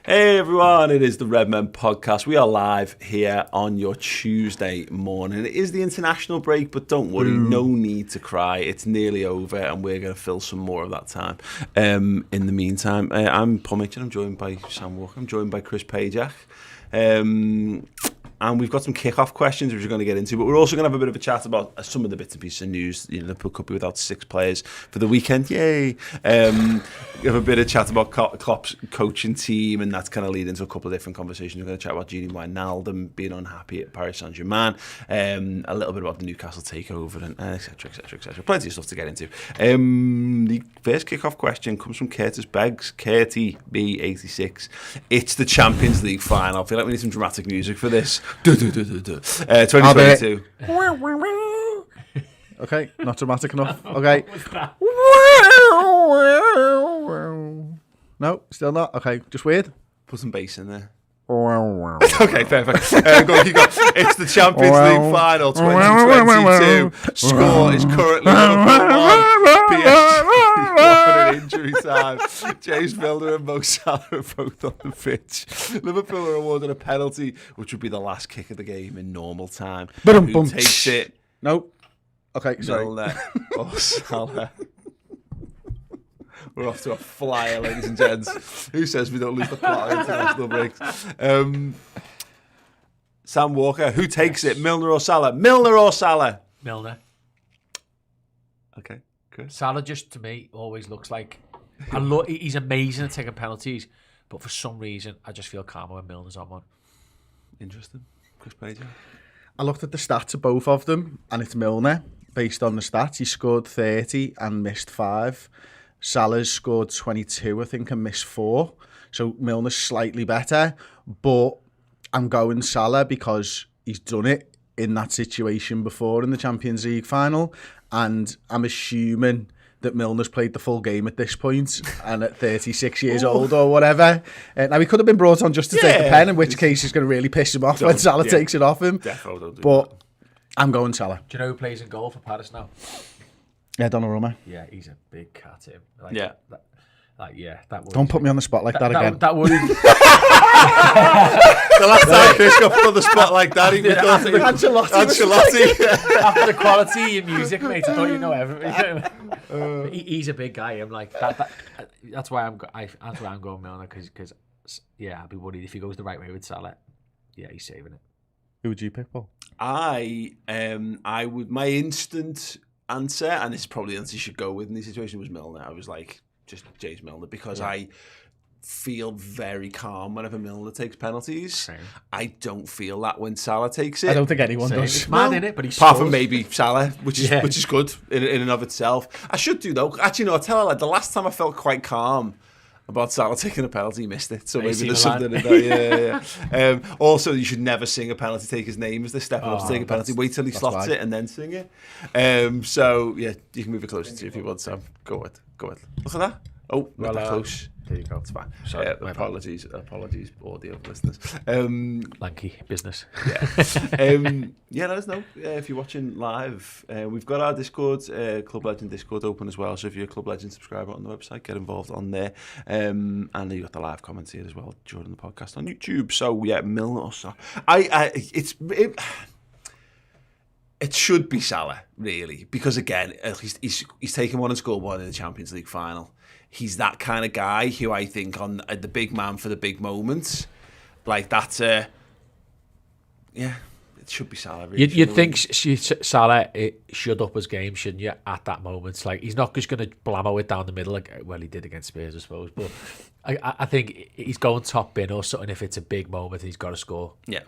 Hey everyone, it is the Redmen podcast. We are live here on your Tuesday morning. It is the international break, but don't worry, no need to cry. It's nearly over and we're going to fill some more of that time. In the meantime, I'm Paul Mitchell, I'm joined by Sam Walker, I'm joined by Chris Pajak. And we've got some kick-off questions which we're going to get into, but we're also going to have a bit of a chat about some of the bits and pieces of news. Liverpool could be without 6 players for the weekend. Yay! We have a bit of chat about Klopp's coaching team, and that's kind of lead into a couple of different conversations. We're going to chat about Jurgen Wijnaldum being unhappy at Paris Saint-Germain, a little bit about the Newcastle takeover, and etc. Plenty of stuff to get into. The first kick-off question comes from Curtis Beggs, Curty B86. It's the Champions League final. I feel like we need some dramatic music for this. 2022. Okay, not dramatic enough. Okay. No, still not. Okay, just weird. Put some bass in there. Okay, perfect. Go on, keep going. It's the Champions League final 2022. Score is currently PSG 1 in injury time. James Milner and Mo Salah are both on the pitch. Liverpool are awarded a penalty, which would be the last kick of the game in normal time. Who takes it? Nope. Okay, sorry. Milner or Salah? We're off to a flyer, ladies and gents. Who says we don't lose the plot of international breaks? Sam Walker, who takes it? Milner or Salah? Milner or Salah? Milner. Okay, Chris. Salah just, to me, always looks like... he's amazing at taking penalties, but for some reason, I just feel calmer when Milner's on one. Interesting. Chris Pajak. I looked at the stats of both of them, and it's Milner. Based on the stats, he scored 30 and missed 5. Salah's scored 22, I think, and missed 4. So Milner's slightly better, but I'm going Salah because he's done it in that situation before in the Champions League final, and I'm assuming that Milner's played the full game at this point and at 36 years old or whatever. Now, he could have been brought on just to take the pen, in which case he's going to really piss him off when Salah takes it off him. But I'm going Salah. Do you know who plays in goal for Paris now? Yeah, Donnarumma. Yeah, he's a big cat, him. That Don't put me on the spot like that again. That worries me. The last time Chris got put on the spot like that, he was Ancelotti. After the quality of your music, mate, I thought you know everything. He's a big guy. I'm like that. That's why I'm going Milner because I'll be worried if he goes the right way with Salah. Yeah, he's saving it. Who would you pick, Paul? I would. My instant answer, and it's probably the answer you should go with in this situation, was Milner. I was like, just James Milner, because I feel very calm whenever Milner takes penalties. Same. I don't feel that when Salah takes it. I don't think anyone does. It's mad, innit? But he's apart from maybe Salah, which is good in and of itself. I should do though. Actually, no. I tell her, the last time I felt quite calm about Salah taking a penalty, he missed it. So maybe there's something in that. Also, you should never sing a penalty taker's name as they're stepping up to take a penalty. Wait till he slots it and then sing it. So yeah, you can move it closer to you if you want, Sam. Go ahead. Look at that. Oh, not that close. There you go. It's fine. Sorry, apologies, audio listeners. Lanky business. Let us know if you're watching live. We've got our Discord, Club Legend Discord open as well. So if you're a Club Legend subscriber on the website, get involved on there. And you got the live comments here as well during the podcast on YouTube. So yeah, Milner or Salah. It should be Salah, really, because again, at least he's taken one and scored one in the Champions League final. He's that kind of guy who I think on the big man for the big moments, like that's it should be Salah. Really, you'd think Salah should up his game, shouldn't you? At that moment, like he's not just going to blammo it down the middle, like he did against Spurs, I suppose. But I think he's going top bin or something if it's a big moment and he's got to score. Yeah.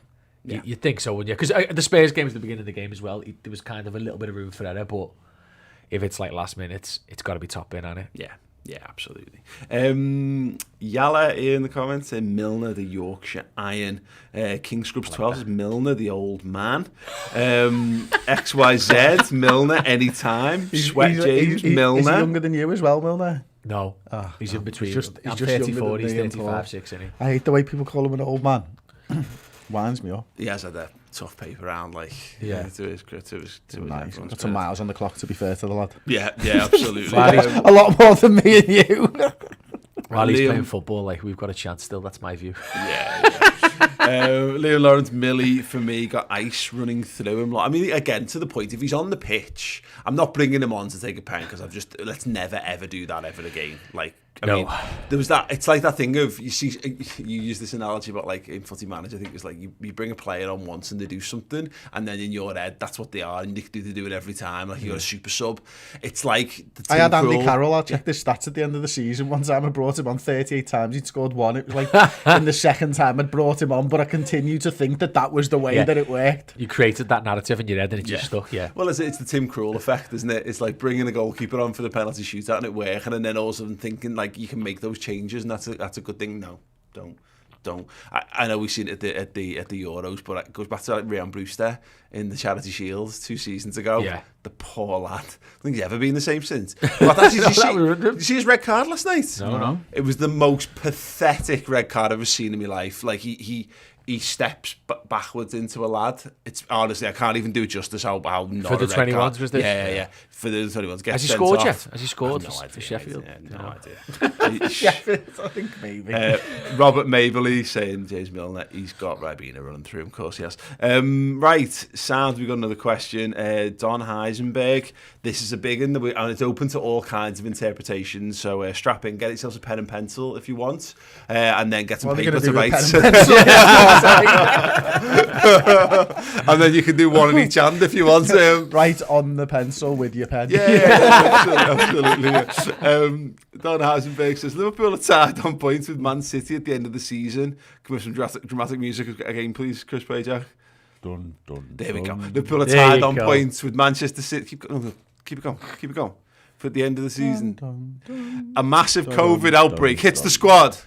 You'd think so, wouldn't you? Because the Spurs game was the beginning of the game as well. There was kind of a little bit of room for error, but if it's like last minute, it's got to be top in, hasn't it? Yeah, absolutely. Yala in the comments saying Milner, the Yorkshire Iron. King Scrubs 12 is Milner, the old man. XYZ, Milner, anytime. Sweat James, Milner. Is he younger than you as well, Milner? No, he's in between. He's 34, he's 35, 6, isn't he? I hate the way people call him an old man. Winds me up. He has had a tough paper round, like to his nice. Got some miles on the clock, to be fair to the lad. Yeah, absolutely. A lot more than me and you. While he's Liam- playing football, like, we've got a chance still. That's my view. Liam Lawrence Millie, for me, got ice running through him. I mean, again, to the point, if he's on the pitch, I'm not bringing him on to take a pen because let's never ever do that ever again. Like, I mean, there was that. It's like that thing of you use this analogy about like in Footy Manager. I think it's like you bring a player on once and they do something, and then in your head that's what they are, and they do it every time. Like you got a super sub. It's like I had Andy Carroll. I checked his stats at the end of the season. One time I brought him on 38 times. He'd scored one. It was like in the second time I'd brought him on, but I continue to think that was the way that it worked. You created that narrative in your head and it just stuck. Yeah. Well, it's the Tim Krul effect, isn't it? It's like bringing a goalkeeper on for the penalty shootout and it working, and then all of a sudden thinking like you can make those changes and that's a good thing. No, don't. I know we've seen it at the Euros, but it goes back to like Ryan Brewster in the Charity Shield 2 seasons ago. Yeah. The poor lad. I think he's ever been the same since. But actually, did you see his red card last night? No. It was the most pathetic red card I've ever seen in my life. Like he steps backwards into a lad. It's honestly, I can't even do it justice how not for the 21s was this? Yeah. For the 21s, has he scored yet? Has he scored for Sheffield? No idea. Sheffield, I think maybe. Robert Mabley saying James Milner, he's got Ribena running through him. Of course he has. Right, sound. We've got another question. Don Heisenberg. This is a big one, and it's open to all kinds of interpretations. So strap in, get yourselves a pen and pencil if you want, and then get some paper to write. And then you can do one in each hand if you want to. Write on the pencil with your pen. Absolutely. Don Heisenberg says Liverpool are tied on points with Man City at the end of the season. Can we have some dramatic music again, please, Chris Pajak? Dun, dun, there we go. dun. Liverpool are tied on points with Manchester City. Keep it going. For the end of the season. Dun, dun, dun. A massive COVID outbreak hits the squad.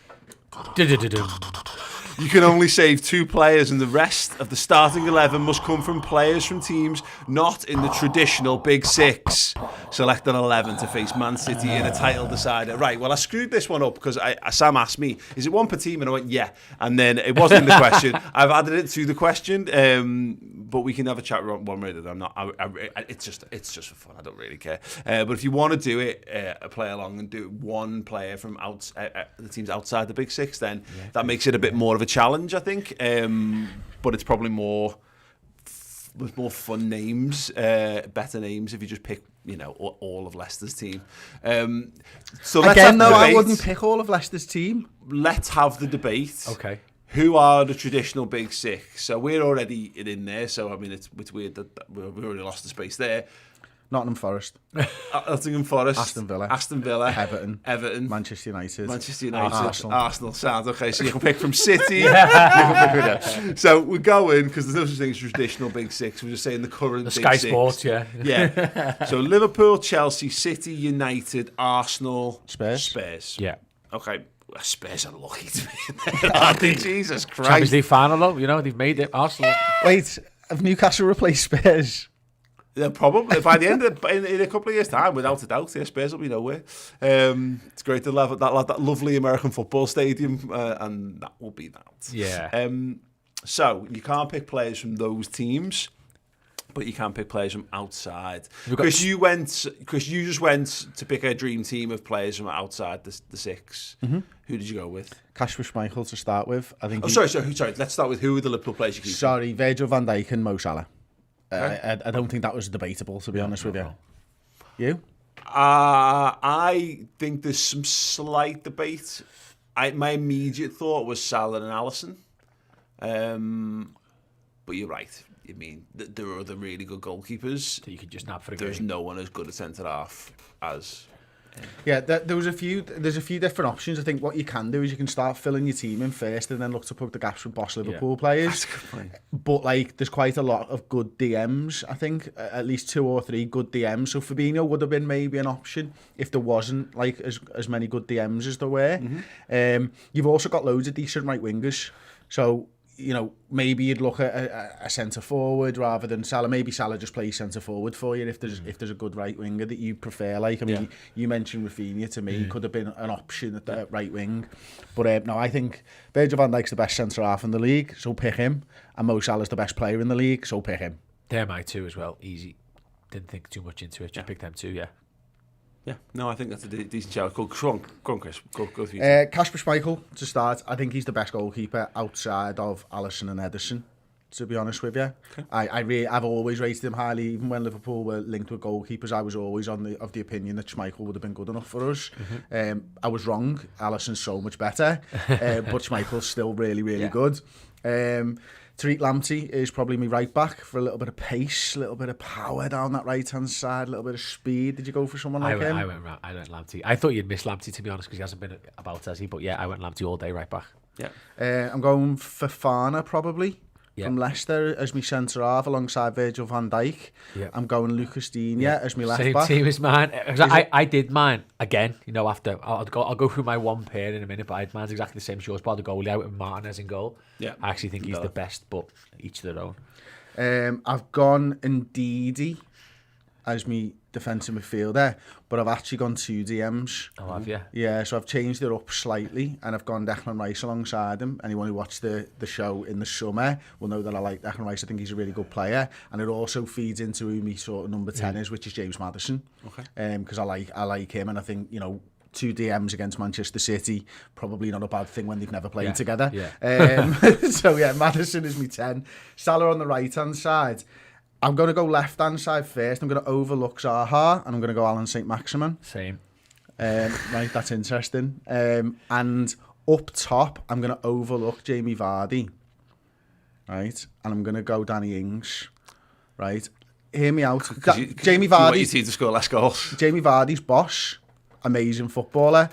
You can only save 2 players and the rest of the starting 11 must come from players from teams not in the traditional Big Six. Select an 11 to face Man City in a title decider. Right, well, I screwed this one up because Sam asked me, is it one per team? And I went, yeah. And then it wasn't in the question. I've added it to the question, but we can have a chat one way that I'm not. It's just for fun. I don't really care. But if you want to do it, play along and do one player from the teams outside the Big Six, then that makes it a bit more of a challenge, I think, but it's probably more fun names, better names if you just pick, all of Leicester's team. So again, though, I wouldn't pick all of Leicester's team. Let's have the debate. Okay. Who are the traditional Big Six? So we're already in there. So I mean, it's weird that we've already lost the space there. Nottingham Forest, Nottingham Forest, Aston Villa, Everton, Manchester United, Arsenal. Sounds okay. So you can pick from City. So we're going because there's no such thing as traditional Big Six. We're just saying the current the Big Sky Six. Sports, yeah. So Liverpool, Chelsea, City, United, Arsenal, Spurs. Yeah. Okay. Spurs are lucky to be in there, aren't they? Jesus Christ. Champions League final, though. They've made it. Arsenal. Wait, have Newcastle replaced Spurs? Yeah, probably by the end of in a couple of years' time, without a doubt, Spurs will be nowhere. It's great to have that lovely American football stadium, and that will be that. Yeah. So you can't pick players from those teams, but you can pick players from outside. Chris, you just went to pick a dream team of players from outside the six. Mm-hmm. Who did you go with? Kasper Schmeichel to start with. I think. Sorry. Let's start with who are the Liverpool players you keep. Sorry, Virgil van Dijk and Mo Salah. I don't think that was debatable, to be honest with you. You? I think there's some slight debate. My immediate thought was Salah and Alisson. But you're right. I mean, there are other really good goalkeepers. So you could just nab for a There's no one as good at centre-half as... Yeah, there's a few different options. I think what you can do is you can start filling your team in first and then look to plug the gaps from boss Liverpool players. That's a good point. But there's quite a lot of good DMs, I think, at least 2 or 3 good DMs. So Fabinho would have been maybe an option if there wasn't as many good DMs as there were. Mm-hmm. You've also got loads of decent right wingers. So maybe you'd look at a centre forward rather than Salah. Maybe Salah just plays centre forward for you if there's a good right winger that you prefer. You mentioned Rafinha to me, could have been an option at the right wing. But no, I think Virgil van Dijk's the best centre half in the league, so pick him. And Mo Salah's the best player in the league, so pick him. They're my 2 as well. Easy. Didn't think too much into it. Just pick them 2. Yeah. Yeah, no, I think that's a decent shout. Go on, Chris. Go through. Kasper Schmeichel, to start. I think he's the best goalkeeper outside of Alisson and Ederson, to be honest with you. Okay. I've always rated him highly. Even when Liverpool were linked with goalkeepers, I was always of the opinion that Schmeichel would have been good enough for us. I was wrong. Alisson's so much better, but Schmeichel's still really, really good. Tariq Lamptey is probably my right back for a little bit of pace, a little bit of power down that right hand side, a little bit of speed. Did you go for someone like him? I went Lamptey. I thought you'd miss Lamptey, to be honest, because he hasn't been about, has he? But yeah, I went Lamptey all day, right back. Yeah. I'm going for Fofana probably. From Leicester as my centre half alongside Virgil van Dijk. I'm going Lucas Digne as my left back. Same team as mine. I did mine again. You know, after I'll go through my one pair in a minute, but mine's exactly the same as yours. But the goalie out with Martinez in goal. Yeah, I actually think he's the best, but each their own. I've gone Ndidi as my defensive midfielder, but I've actually gone 2 DMs. Oh, have you? Yeah, so I've changed it up slightly, and I've gone Declan Rice alongside him. Anyone who watched the show in the summer will know that I like Declan Rice. I think he's a really good player, and it also feeds into who my sort of number 10 is, which is James Maddison. Okay. Because I like him, and I think, you know, 2 DMs against Manchester City, probably not a bad thing when they've never played together. Yeah. So yeah, Maddison is my 10. Salah on the right hand side. I'm going to go left-hand side first. I'm going to overlook Zaha, and I'm going to go Alan St-Maximin. Same. Right, that's interesting. And up top, I'm going to overlook Jamie Vardy. Right, and I'm going to go Danny Ings. Right, hear me out. Jamie Vardy. You want to score less goals. Jamie Vardy's boss. Amazing footballer,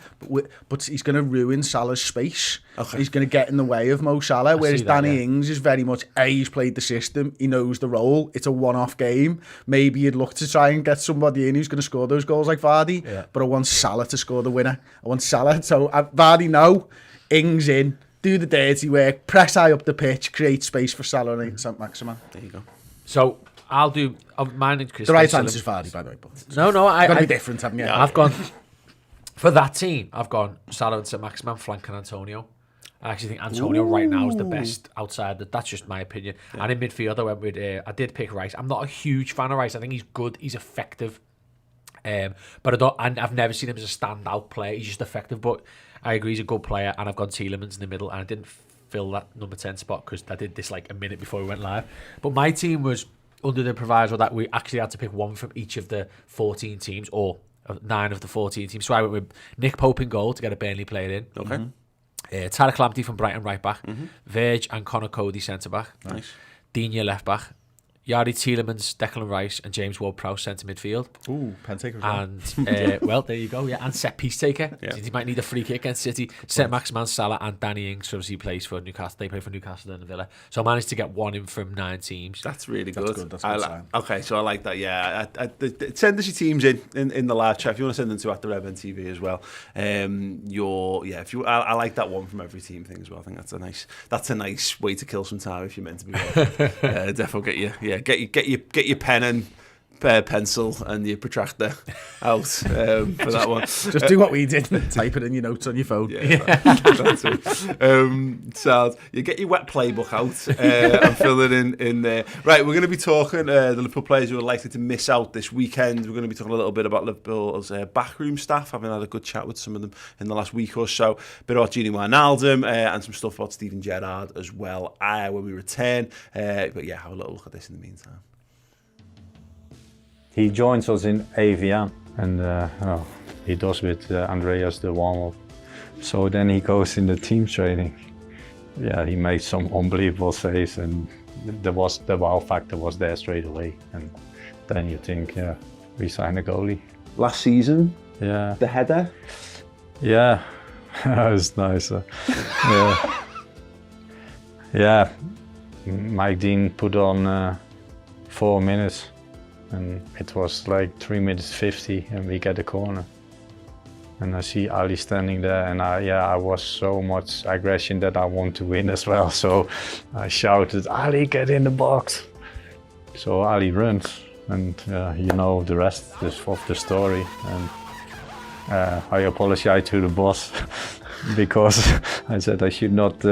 but he's going to ruin Salah's space. Okay. He's going to get in the way of Mo Salah, whereas Danny Ings is very much, he's played the system, he knows the role, it's a one-off game. Maybe you'd look to try and get somebody in who's going to score those goals like Vardy, but I want Salah to score the winner. I want Salah, so Vardy no, Ings in, do the dirty work, press high up the pitch, create space for Salah and St-Maximin. There you go. So I'll do mine and Chris. The right answer is Vardy, by the way. But no, it's got to be different, haven't you? I've gone... For that team, I've gone Salah and St-Maximin flanking Antonio. I actually think Antonio right now is the best outside. That's just my opinion. Yeah. And in midfield, I went with. I did pick Rice. I'm not a huge fan of Rice. I think he's good. He's effective. But I've never seen him as a standout player. He's just effective. But I agree, he's a good player. And I've gone Tielemans in the middle. And I didn't fill that number 10 spot because I did this like a minute before we went live. But my team was under the proviso that we actually had to pick one from each of the 14 teams, or 9 of the 14 teams. So I went with Nick Pope in goal to get a Burnley player in. Okay. Tariq Lamptey from Brighton right back. Verge and Connor Cody centre back. Nice. Digne left back. Yari Tielemans, Declan Rice, and James Ward-Prowse centre midfield. Ooh, pen taker. And well, there you go. Yeah, and set piece taker. Yeah. He might need a free kick against City. St-Maximin, Salah, and Danny Ings. So he plays for Newcastle. They play for Newcastle and Villa. So I managed to get one in from 9 teams. That's really good. That's good. Okay, so I like that. Yeah, send us your teams in the live chat if you want to send them to at the Redmen TV as well. I like that one from every team thing as well. I think that's a nice way to kill some time if you're meant to be. Definitely get your pen and pencil and your protractor out for that one. Just do what we did and type it in your notes on your phone. That's it. So you get your wet playbook out and fill it in there. Right, we're going to be talking the Liverpool players who are likely to miss out this weekend. We're going to be talking a little bit about Liverpool's backroom staff, having had a good chat with some of them in the last week or so. A bit about Gini Wijnaldum and some stuff about Steven Gerrard as well when we return. But yeah, have a little look at this in the meantime. He joins us in AVM and he does with Andreas the warm-up. So then he goes in the team training. Yeah, he made some unbelievable saves and the wow factor was there straight away. And then you think, yeah, we signed a goalie. Last season, yeah, the header. Yeah, that was nice. Yeah, Mike Dean put on 4 minutes. And it was like 3 minutes 50 and we get a corner. And I see Ali standing there and I was so much aggression that I want to win as well. So I shouted, Ali, get in the box. So Ali runs and you know the rest of the story. And I apologize to the boss because I said I should not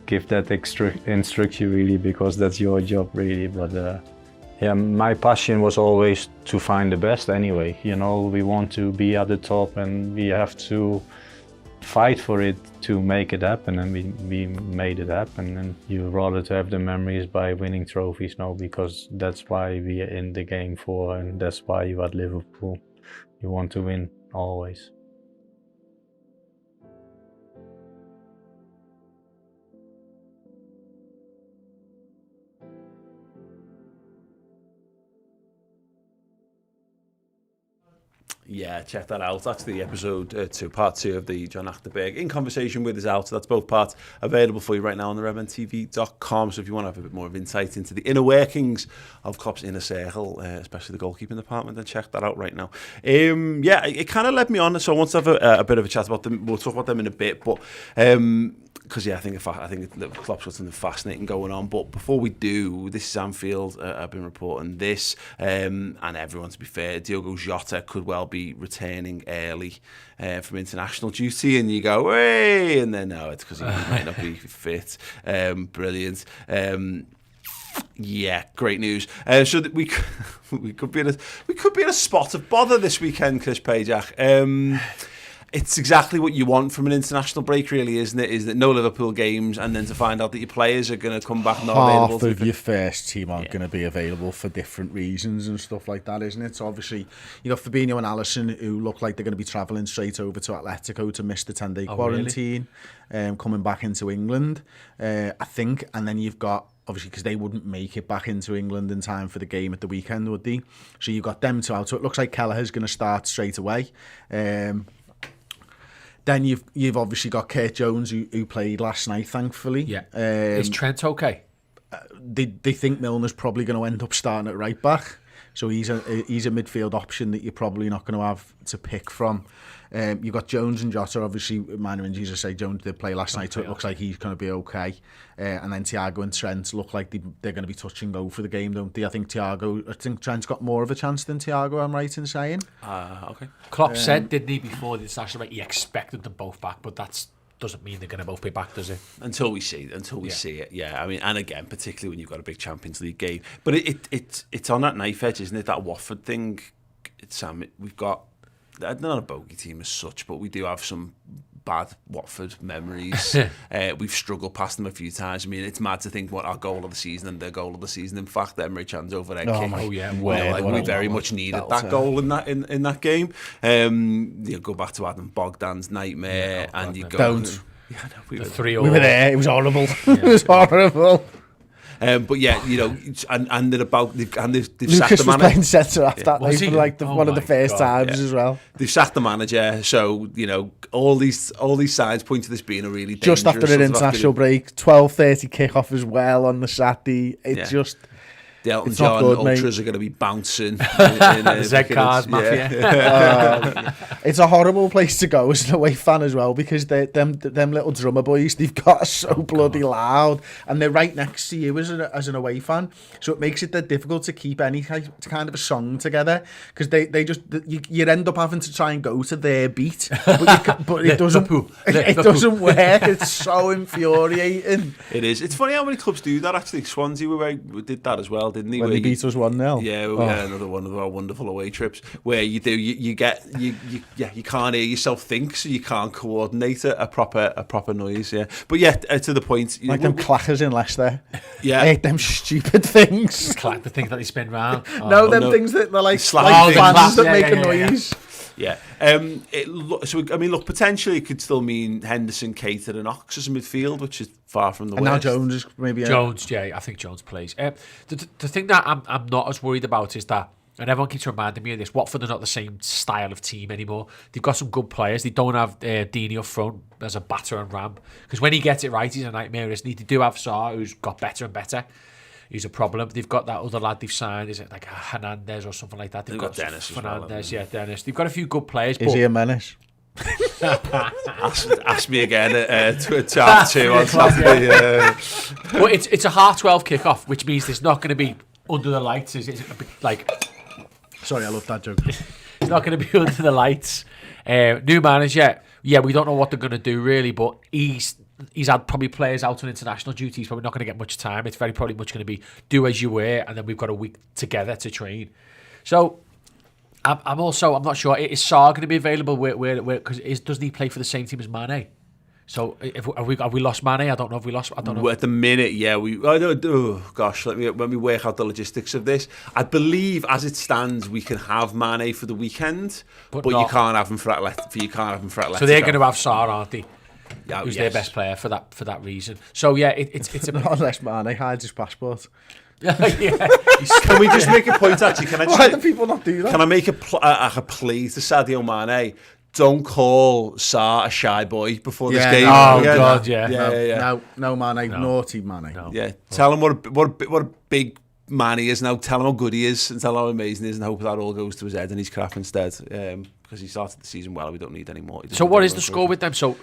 give that extra instruction really because that's your job really. But Yeah, my passion was always to find the best anyway. You know, we want to be at the top and we have to fight for it to make it happen, and we made it happen. And you rather to have the memories by winning trophies now, because that's why we are in the game for, and that's why you at Liverpool. You want to win always. Yeah, check that out. That's the episode 2, part 2 of the John Achterberg In Conversation With is out. That's both parts available for you right now on the redmentv.com. So if you want to have a bit more of insight into the inner workings of Klopp's inner circle, especially the goalkeeping department, then check that out right now. Yeah, it kind of led me on. So I want to have a bit of a chat about them. We'll talk about them in a bit, but because I think Klopp's got something fascinating going on. But before we do, this is Anfield. I've been reporting this, and everyone, to be fair, Diogo Jota could well be returning early from international duty, and you go, hey, and then no, it's because he might not be fit. Brilliant. Yeah, great news. So that we could be in a spot of bother this weekend, Chris Pajak. It's exactly what you want from an international break, really, isn't it? Is that no Liverpool games, and then to find out that your players are going to come back not available. Half of your first team aren't going to be available for different reasons and stuff like that, isn't it? So obviously, you got Fabinho and Alisson, who look like they're going to be travelling straight over to Atletico to miss the 10-day quarantine, really? Coming back into England, I think. And then you've got, obviously, because they wouldn't make it back into England in time for the game at the weekend, would they? So you've got them two out. So it looks like Kelleher's going to start straight away. Then you've obviously got Kurt Jones, who played last night, thankfully. Yeah. Is Trent okay? They think Milner's probably going to end up starting at right back. So he's a midfield option that you're probably not going to have to pick from. You've got Jones and Jota, obviously, minor injuries. I say Jones did play last night, so it looks like he's going to be okay. And then Thiago and Trent look like they're going to be touch and go for the game, don't they? I think Trent's got more of a chance than Thiago, I'm right in saying. Okay. Klopp said, didn't he, before the international break, he expected them both back, but that doesn't mean they're going to both be back, does it? Until we see it, yeah. I mean, and again, particularly when you've got a big Champions League game. But it's on that knife edge, isn't it? That Watford thing. Sam, we've got, not a bogey team as such, but we do have some bad Watford memories. We've struggled past them a few times. I mean, it's mad to think what our goal of the season and their goal of the season. In fact, Emre Can's overhead kick. Oh yeah, we very much needed that goal in that game. You go back to Adam Bogdan's nightmare, and you go. Don't. Yeah, no, we were 3-0. We were there. It was horrible. It was horrible. But yeah, you know, and they've sacked Lucas the was manager. Playing centre half that night for like one of the first times as well. They've sacked the manager, so you know all these signs point to this being a really just after an international break, 12:30 kickoff as well on the Saturday. The Elton John ultras are going to be bouncing. Z-Cars Mafia. It's a horrible place to go as an away fan as well, because them little drummer boys, they've got so bloody loud, and they're right next to you as an away fan, so it makes it difficult to keep any kind of a song together, because they just you end up having to try and go to their beat, but it doesn't work. It's so infuriating. It is. It's funny how many clubs do that. Actually, Swansea did that as well, didn't he? When they beat us 1-0. Yeah, another one of our wonderful away trips where you can't hear yourself think, so you can't coordinate a proper noise. Yeah, but yeah, to the point. Like them clackers in Leicester. Yeah, I hate them stupid things. The things that they spin round. Things that they're like fans that make a noise. Yeah. Look, potentially it could still mean Henderson, Keita and Ox as a midfield, which is far from the worst. And now Jones is maybe... Jones, yeah, I think Jones plays. The thing that I'm not as worried about is that, and everyone keeps reminding me of this, Watford are not the same style of team anymore. They've got some good players. They don't have Deeney up front as a batter and ram. Because when he gets it right, he's a nightmare, isn't he? They do have Sarr, who's got better and better. He's a problem. They've got that other lad they've signed. Is it like Hernandez or something like that? They've got Dennis Fernandez, Dennis. They've got a few good players. Is he a menace? ask me again to half 2 on Saturday. But it's a half 12 kickoff, which means it's not going to be under the lights. It's like... Sorry, I love that joke. It's not going to be under the lights. New manager, yeah, we don't know what they're going to do really, but he's he's had probably players out on international duty. He's probably not going to get much time. It's very probably much going to be do as you were, and then we've got a week together to train. So I'm not sure. Is Sarr going to be available? Because doesn't he play for the same team as Mane? So have we lost Mane? I don't know if we lost. I don't know. At the minute, yeah, let me work out the logistics of this. I believe, as it stands, we can have Mane for the weekend, but you can't have him for Atletico. So they're going to have Sarr, aren't they? Yeah, who's their best player for that reason. So yeah, it's a not unless Mane hides his passport. yeah. Can we just make a point? Actually, Why do people not do that? Can I make a plea to Sadio Mane? Don't call Sarr a shy boy before this game. Oh God, yeah. No, Mane, naughty Mane. No. Yeah, tell him what a big man he is now. Tell him how good he is, and tell him how amazing he is, and hope that all goes to his head and he's crap instead. Because he started the season well, we don't need any more. So what is the score with them? So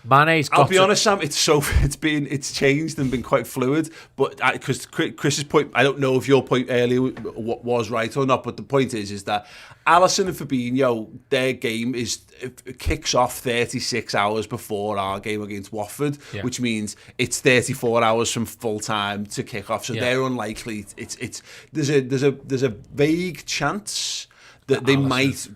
Mane's got. I'll be honest, Sam. It's changed and been quite fluid. But because Chris's point, I don't know if your point earlier was right or not. But the point is that Alisson and Fabinho, their game kicks off 36 hours before our game against Watford, which means it's 34 hours from full time to kick off. So they're unlikely. There's a vague chance that they might,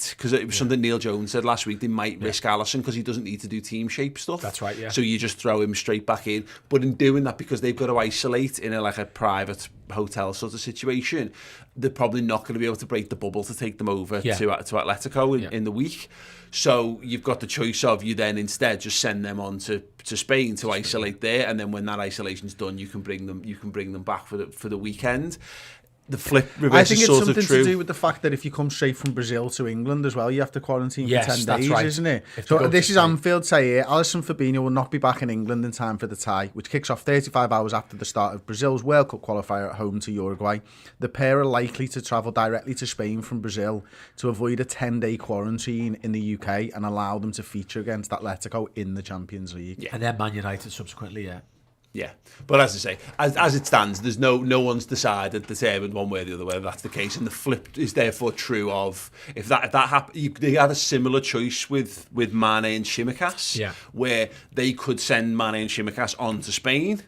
because it was something Neil Jones said last week, they might risk Alisson because he doesn't need to do team shape stuff. That's right, yeah. So you just throw him straight back in. But in doing that, because they've got to isolate in a private hotel sort of situation, they're probably not going to be able to break the bubble to take them over to Atletico in the week. So you've got the choice of you then instead just send them on to Spain to isolate there, and then when that isolation's done, you can bring them back for the weekend. The flip reverse I think is it's sort something of true. to do with the fact that if you come straight from Brazil to England as well, you have to quarantine for 10 days, right. isn't it? So this is Anfield, say here. Alisson Fabinho will not be back in England in time for the tie, which kicks off 35 hours after the start of Brazil's World Cup qualifier at home to Uruguay. The pair are likely to travel directly to Spain from Brazil to avoid a 10-day quarantine in the UK and allow them to feature against Atletico in the Champions League. Yeah. And then Man United subsequently, Yeah, but as I say, as it stands, there's no one's determined one way or the other whether that's the case, and the flip is therefore true of if that happened. They had a similar choice with Mane and Tsimikas, where they could send Mane and Tsimikas on to Spain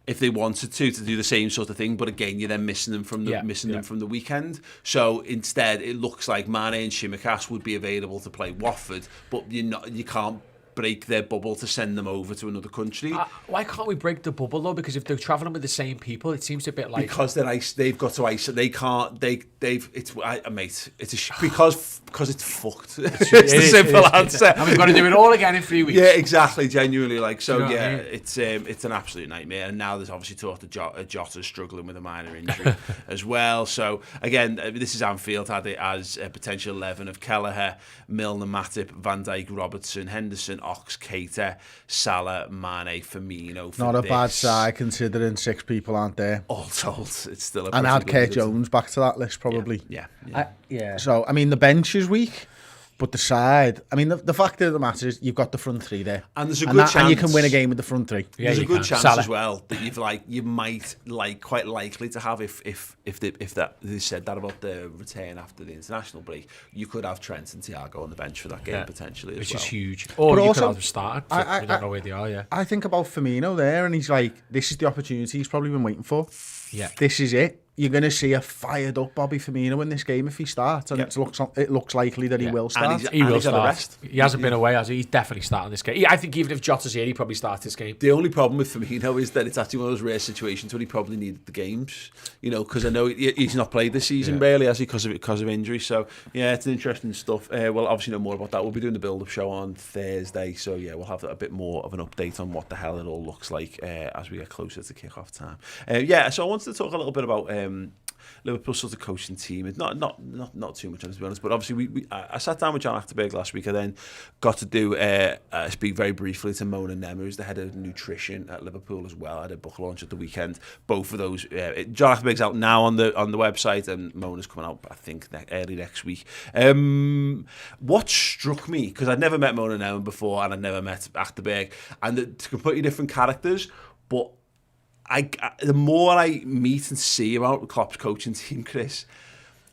if they wanted to do the same sort of thing, but again, you're then missing them from the weekend. So instead, it looks like Mane and Tsimikas would be available to play Watford, but you can't break their bubble to send them over to another country. Why can't we break the bubble though? Because if they're travelling with the same people, it seems a bit like because they've got to isolate. They can't. Mate. Because it's fucked. It's the simple answer. And we've got to do it all again in 3 weeks. Yeah, exactly. Genuinely, it's an absolute nightmare. And now there's obviously talk of Jota struggling with a minor injury as well. So again, this is Anfield had it as a potential 11 of Kelleher, Milner, Matip, Van Dijk, Robertson, Henderson, Ox, Keita, Salah, Mane, Firmino. Not a bad side considering 6 people aren't there. All told, it's still a and add Kurt Jones back to that list probably. Yeah. So I mean the bench is weak, but the side. I mean the fact of the matter is you've got the front 3 there, and there's a good chance, and you can win a game with the front 3. Yeah, there's a good chance as well that you might quite likely to have if they said that about the return after the international break, you could have Trent and Thiago on the bench for that game potentially as which well. is huge. Or but you also, could have them started. We don't know where they are. I think about Firmino there, and he's like, this is the opportunity he's probably been waiting for. Yeah, this is it. You're going to see a fired up Bobby Firmino in this game if he starts, and it looks likely that he will start. He will start. He hasn't been away, has he? He's definitely starting this game. I think even if Jota's here, he probably starts this game. The only problem with Firmino is that it's actually one of those rare situations where he probably needed the games, because I know he's not played this season really, has he, because of injury. So yeah, it's an interesting stuff. We'll obviously know more about that. We'll be doing the build-up show on Thursday, so yeah, we'll have a bit more of an update on what the hell it all looks like as we get closer to kick-off time. So I wanted to talk a little bit about Liverpool's sort of coaching team. It's not too much on it, to be honest, but obviously I sat down with John Achterberg last week. I then got to speak very briefly to Mona Nemmer, who's the head of nutrition at Liverpool as well. I had a book launch at the weekend. Both of those, John Achterberg's out now on the website, and Mona's coming out I think early next week. What struck me, because I'd never met Mona Nemmer before and I'd never met Achterberg, and they're completely different characters, but the more I meet and see about Klopp's coaching team, Chris,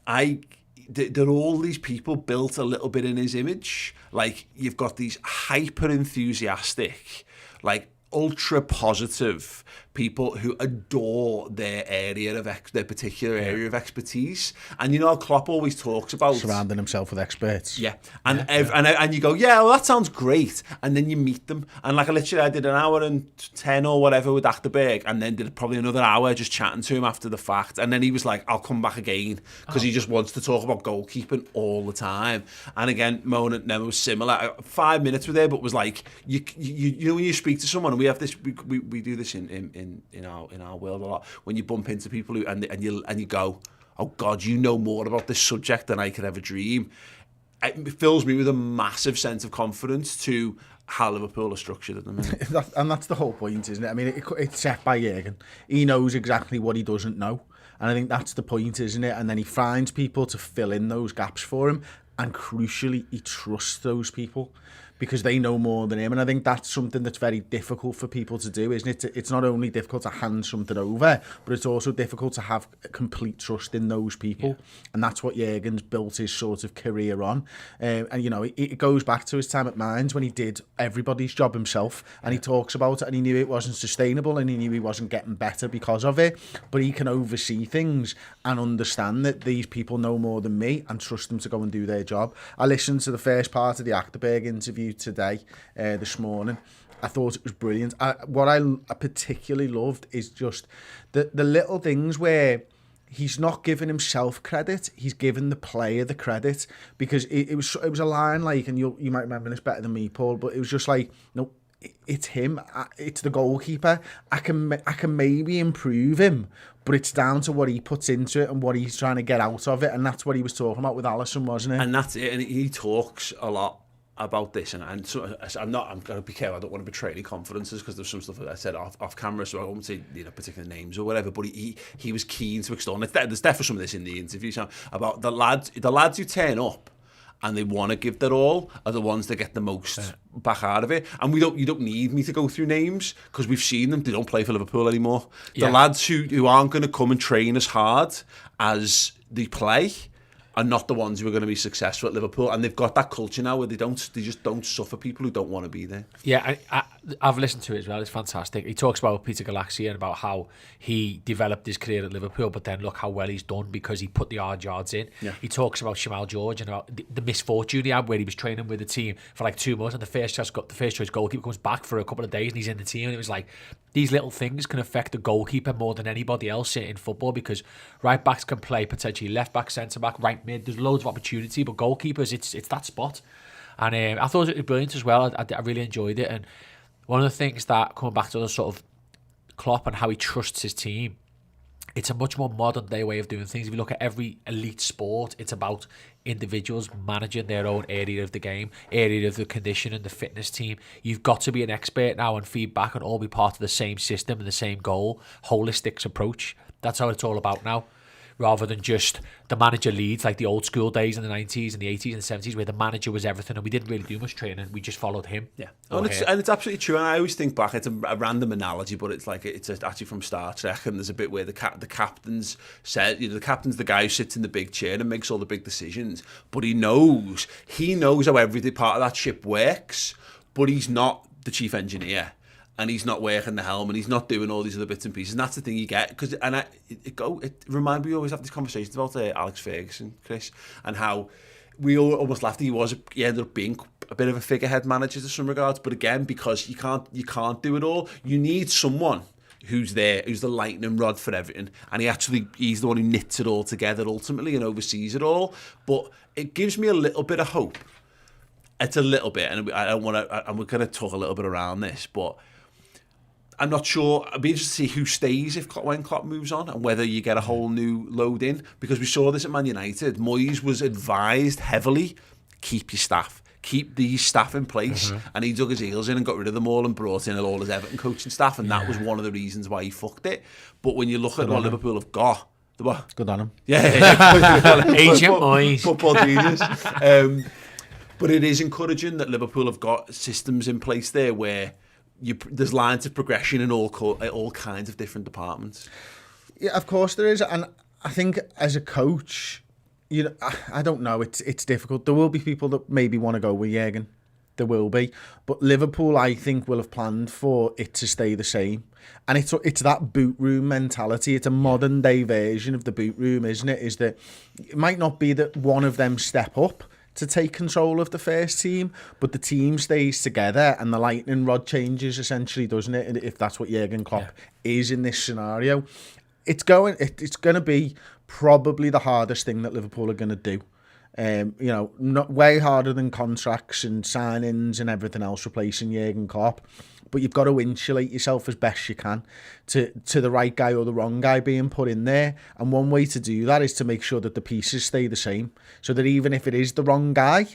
they're all these people built a little bit in his image. Like, you've got these hyper enthusiastic, like ultra positive people who adore their area of their particular area of expertise. And you know how Klopp always talks about surrounding himself with experts. Yeah, and you go, yeah, well, that sounds great. And then you meet them, and like I did an hour and 10 or whatever with Achterberg, and then did probably another hour just chatting to him after the fact. And then he was like, I'll come back again, because he just wants to talk about goalkeeping all the time. And again, Mona never was similar. 5 minutes were there, but was like, you know, when you speak to someone, and we have this, we do this in our world a lot. When you bump into people who and you go, oh God, you know more about this subject than I could ever dream. It fills me with a massive sense of confidence to how Liverpool are structured at the minute. And that's the whole point, isn't it? I mean, it's set by Jurgen. He knows exactly what he doesn't know. And I think that's the point, isn't it? And then he finds people to fill in those gaps for him. And crucially, he trusts those people because they know more than him. And I think that's something that's very difficult for people to do, isn't it? It's not only difficult to hand something over, but it's also difficult to have complete trust in those people. Yeah. And that's what Jurgen's built his sort of career on. And, you know, it goes back to his time at Mainz when he did everybody's job himself. And he talks about it, and he knew it wasn't sustainable, and he knew he wasn't getting better because of it. But he can oversee things and understand that these people know more than me and trust them to go and do their job. I listened to the first part of the Achterberg interview today, this morning. I thought it was brilliant. What I particularly loved is just the little things where he's not giving himself credit, he's giving the player the credit, because it was a line like, and you might remember this better than me, Paul, but it was just like, no, it's him, it's the goalkeeper. I can maybe improve him, but it's down to what he puts into it and what he's trying to get out of it, and that's what he was talking about with Alisson, wasn't it? And that's it. And he talks a lot about this, and so I'm going to be careful. I don't want to betray any confidences, because there's some stuff that I said off camera, so I won't say, you know, particular names or whatever. But he was keen to extol. And there's definitely some of this in the interview, so about the lads who turn up and they want to give their all are the ones that get the most back out of it. And you don't need me to go through names, because we've seen them. They don't play for Liverpool anymore. The lads who aren't going to come and train as hard as they play are not the ones who are going to be successful at Liverpool, and they've got that culture now where they just don't suffer people who don't want to be there. Yeah, I've listened to it as well. It's fantastic. He talks about Peter Galaxy and about how he developed his career at Liverpool, but then look how well he's done because he put the hard yards in. Yeah. He talks about Shamal George and about the misfortune he had where he was training with the team for like 2 months, and the first choice goalkeeper comes back for a couple of days and he's in the team, and it was like, these little things can affect the goalkeeper more than anybody else in football, because right backs can play potentially left back, centre back, right mid. There's loads of opportunity, but goalkeepers, it's that spot. And I thought it was brilliant as well. I really enjoyed it. And one of the things that, coming back to the sort of Klopp and how he trusts his team, it's a much more modern day way of doing things. If you look at every elite sport, it's about individuals managing their own area of the game, area of the conditioning, the fitness team. You've got to be an expert now and feedback and all be part of the same system and the same goal, holistic approach. That's how it's all about now, rather than just the manager leads like the old school days in the 90s and the 80s and the 70s, where the manager was everything and we didn't really do much training, we just followed him. Yeah, and it's absolutely true. And I always think back, it's a random analogy, but it's like it's actually from Star Trek, and there's a bit where the captain's said, you know, the captain's the guy who sits in the big chair and makes all the big decisions, but he knows how every part of that ship works, but he's not the chief engineer. And he's not working the helm, and he's not doing all these other bits and pieces. And that's the thing you get. It reminds me, we always have these conversations about Alex Ferguson, Chris, and how we all almost laughed. He ended up being a bit of a figurehead manager to some regards. But again, because you can't do it all, you need someone who's there, who's the lightning rod for everything. And he's the one who knits it all together ultimately and oversees it all. But it gives me a little bit of hope. It's a little bit, and I don't want to. And we're going to talk a little bit around this, but I'm not sure. I'd be interested to see who stays when Klopp moves on, and whether you get a whole new load in, because we saw this at Man United. Moyes was advised heavily, keep your staff, keep these staff in place, and he dug his heels in and got rid of them all and brought in all his Everton coaching staff, and that was one of the reasons why he fucked it. But when you look at what Liverpool have got, good on him. Yeah. Agent Moyes, football genius. But it is encouraging that Liverpool have got systems in place there where there's lines of progression in all kinds of different departments. Yeah, of course there is, and I think as a coach, you know, I don't know. It's difficult. There will be people that maybe want to go with Jurgen, there will be. But Liverpool, I think, will have planned for it to stay the same. And it's that boot room mentality. It's a modern day version of the boot room, isn't it? Is that it might not be that one of them step up to take control of the first team, but the team stays together and the lightning rod changes essentially, doesn't it? If that's what Jurgen Klopp is in this scenario, it's going to be probably the hardest thing that Liverpool are going to do. Not way harder than contracts and signings and everything else replacing Jurgen Klopp. But you've got to insulate yourself as best you can to the right guy or the wrong guy being put in there. And one way to do that is to make sure that the pieces stay the same. So that even if it is the wrong guy,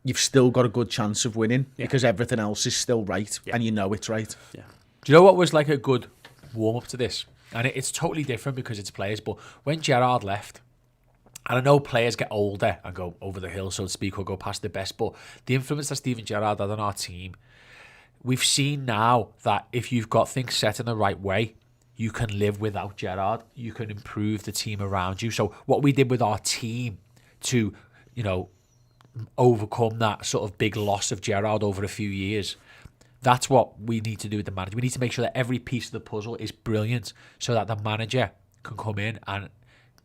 you've still got a good chance of winning because everything else is still right and you know it's right. Yeah. Do you know what was like a good warm-up to this? And it's totally different because it's players. But when Gerrard left, and I know players get older and go over the hill, so to speak, or go past the best, but the influence that Steven Gerrard had on our team, we've seen now that if you've got things set in the right way, you can live without Gerrard. You can improve the team around you. So what we did with our team to, overcome that sort of big loss of Gerrard over a few years, that's what we need to do with the manager. We need to make sure that every piece of the puzzle is brilliant so that the manager can come in and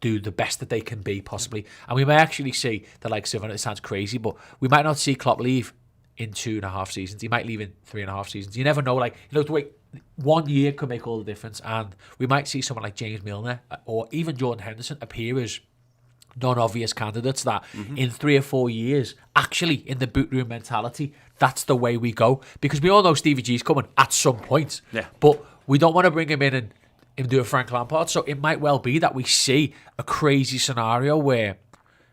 do the best that they can be, possibly. And we may actually see the likes of, and it sounds crazy, but we might not see Klopp leave in 2.5 seasons. He might leave in 3.5 seasons. You never know. The way 1 year could make all the difference, and we might see someone like James Milner or even Jordan Henderson appear as non-obvious candidates that in 3 or 4 years, actually in the boot room mentality, that's the way we go. Because we all know Stevie G's coming at some point, but we don't want to bring him in and do a Frank Lampard. So it might well be that we see a crazy scenario where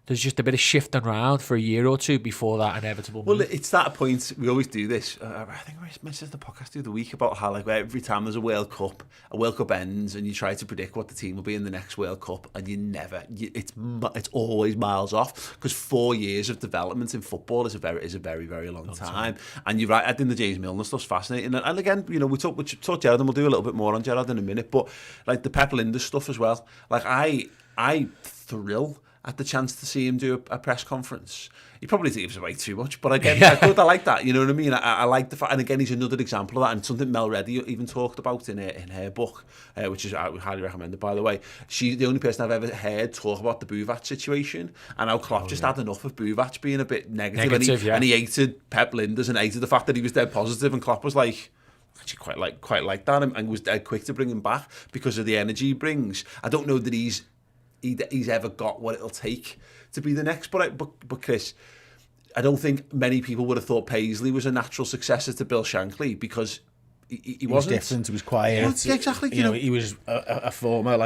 there's just a bit of shifting around for a year or two before that inevitable move. Well, it's that point. We always do this. I think I mentioned the podcast the other week about how every time there's a World Cup ends and you try to predict what the team will be in the next World Cup, and it's always miles off, because 4 years of development in football is a very, very long time. And you're right. I think the James Milner stuff's fascinating. And again, we talk Gerrard, and we'll do a little bit more on Gerrard in a minute. But like the Pep Linders stuff as well. Like I thrill at the chance to see him do a press conference. He probably gives away too much, but again, I like that. You know what I mean? I like the fact, and again, he's another example of that, and something Mel Reddy even talked about in her book, which is I would highly recommend it, by the way. She's the only person I've ever heard talk about the Buvac situation and how Klopp just had enough of Buvac being a bit negative, and he hated Pep Linders and hated the fact that he was dead positive, and Klopp was like, actually quite like that, and was dead quick to bring him back because of the energy he brings. I don't know that he's ever got what it'll take to be the next, but Chris, I don't think many people would have thought Paisley was a natural successor to Bill Shankly, because he wasn't. Different. He was quiet. Yeah, exactly. He was a former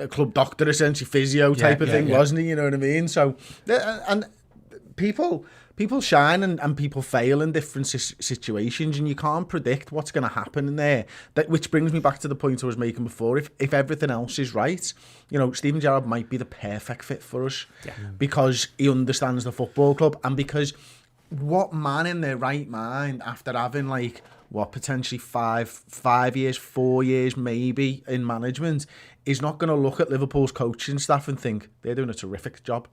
club doctor, essentially physio type of thing, wasn't he? You know what I mean? So, and people shine and people fail in different situations, and you can't predict what's going to happen in there. Which brings me back to the point I was making before. If everything else is right, Steven Gerrard might be the perfect fit for us, because he understands the football club, and because what man in their right mind, after having potentially 4 years maybe in management, is not going to look at Liverpool's coaching staff and think they're doing a terrific job,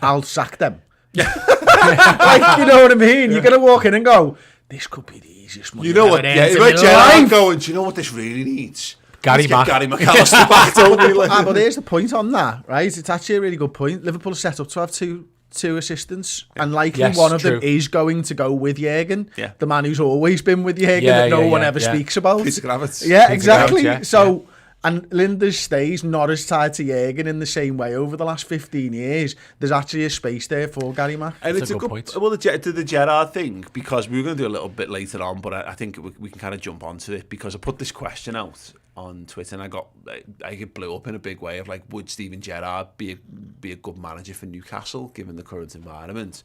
I'll sack them. You know what I mean? You're going to walk in and go, this could be the easiest money. You know what? Gerrard going, do you know what this really needs? Gary McAllister back, don't we? But here's the point on that, right? It's actually a really good point. Liverpool are set up to have two assistants, and likely one of them is going to go with Jurgen, the man who's always been with Jurgen that no one ever speaks about. Peter Gravitz. Yeah, exactly. Gravitz, and Linders stays not as tied to Jurgen in the same way over the last 15 years. There's actually a space there for Gary Mack. And it's a good point. Well, to the Gerrard thing, because we were going to do a little bit later on, but I think we can kind of jump onto it, because I put this question out on Twitter, and I get blew up in a big way of would Steven Gerrard be a good manager for Newcastle given the current environment?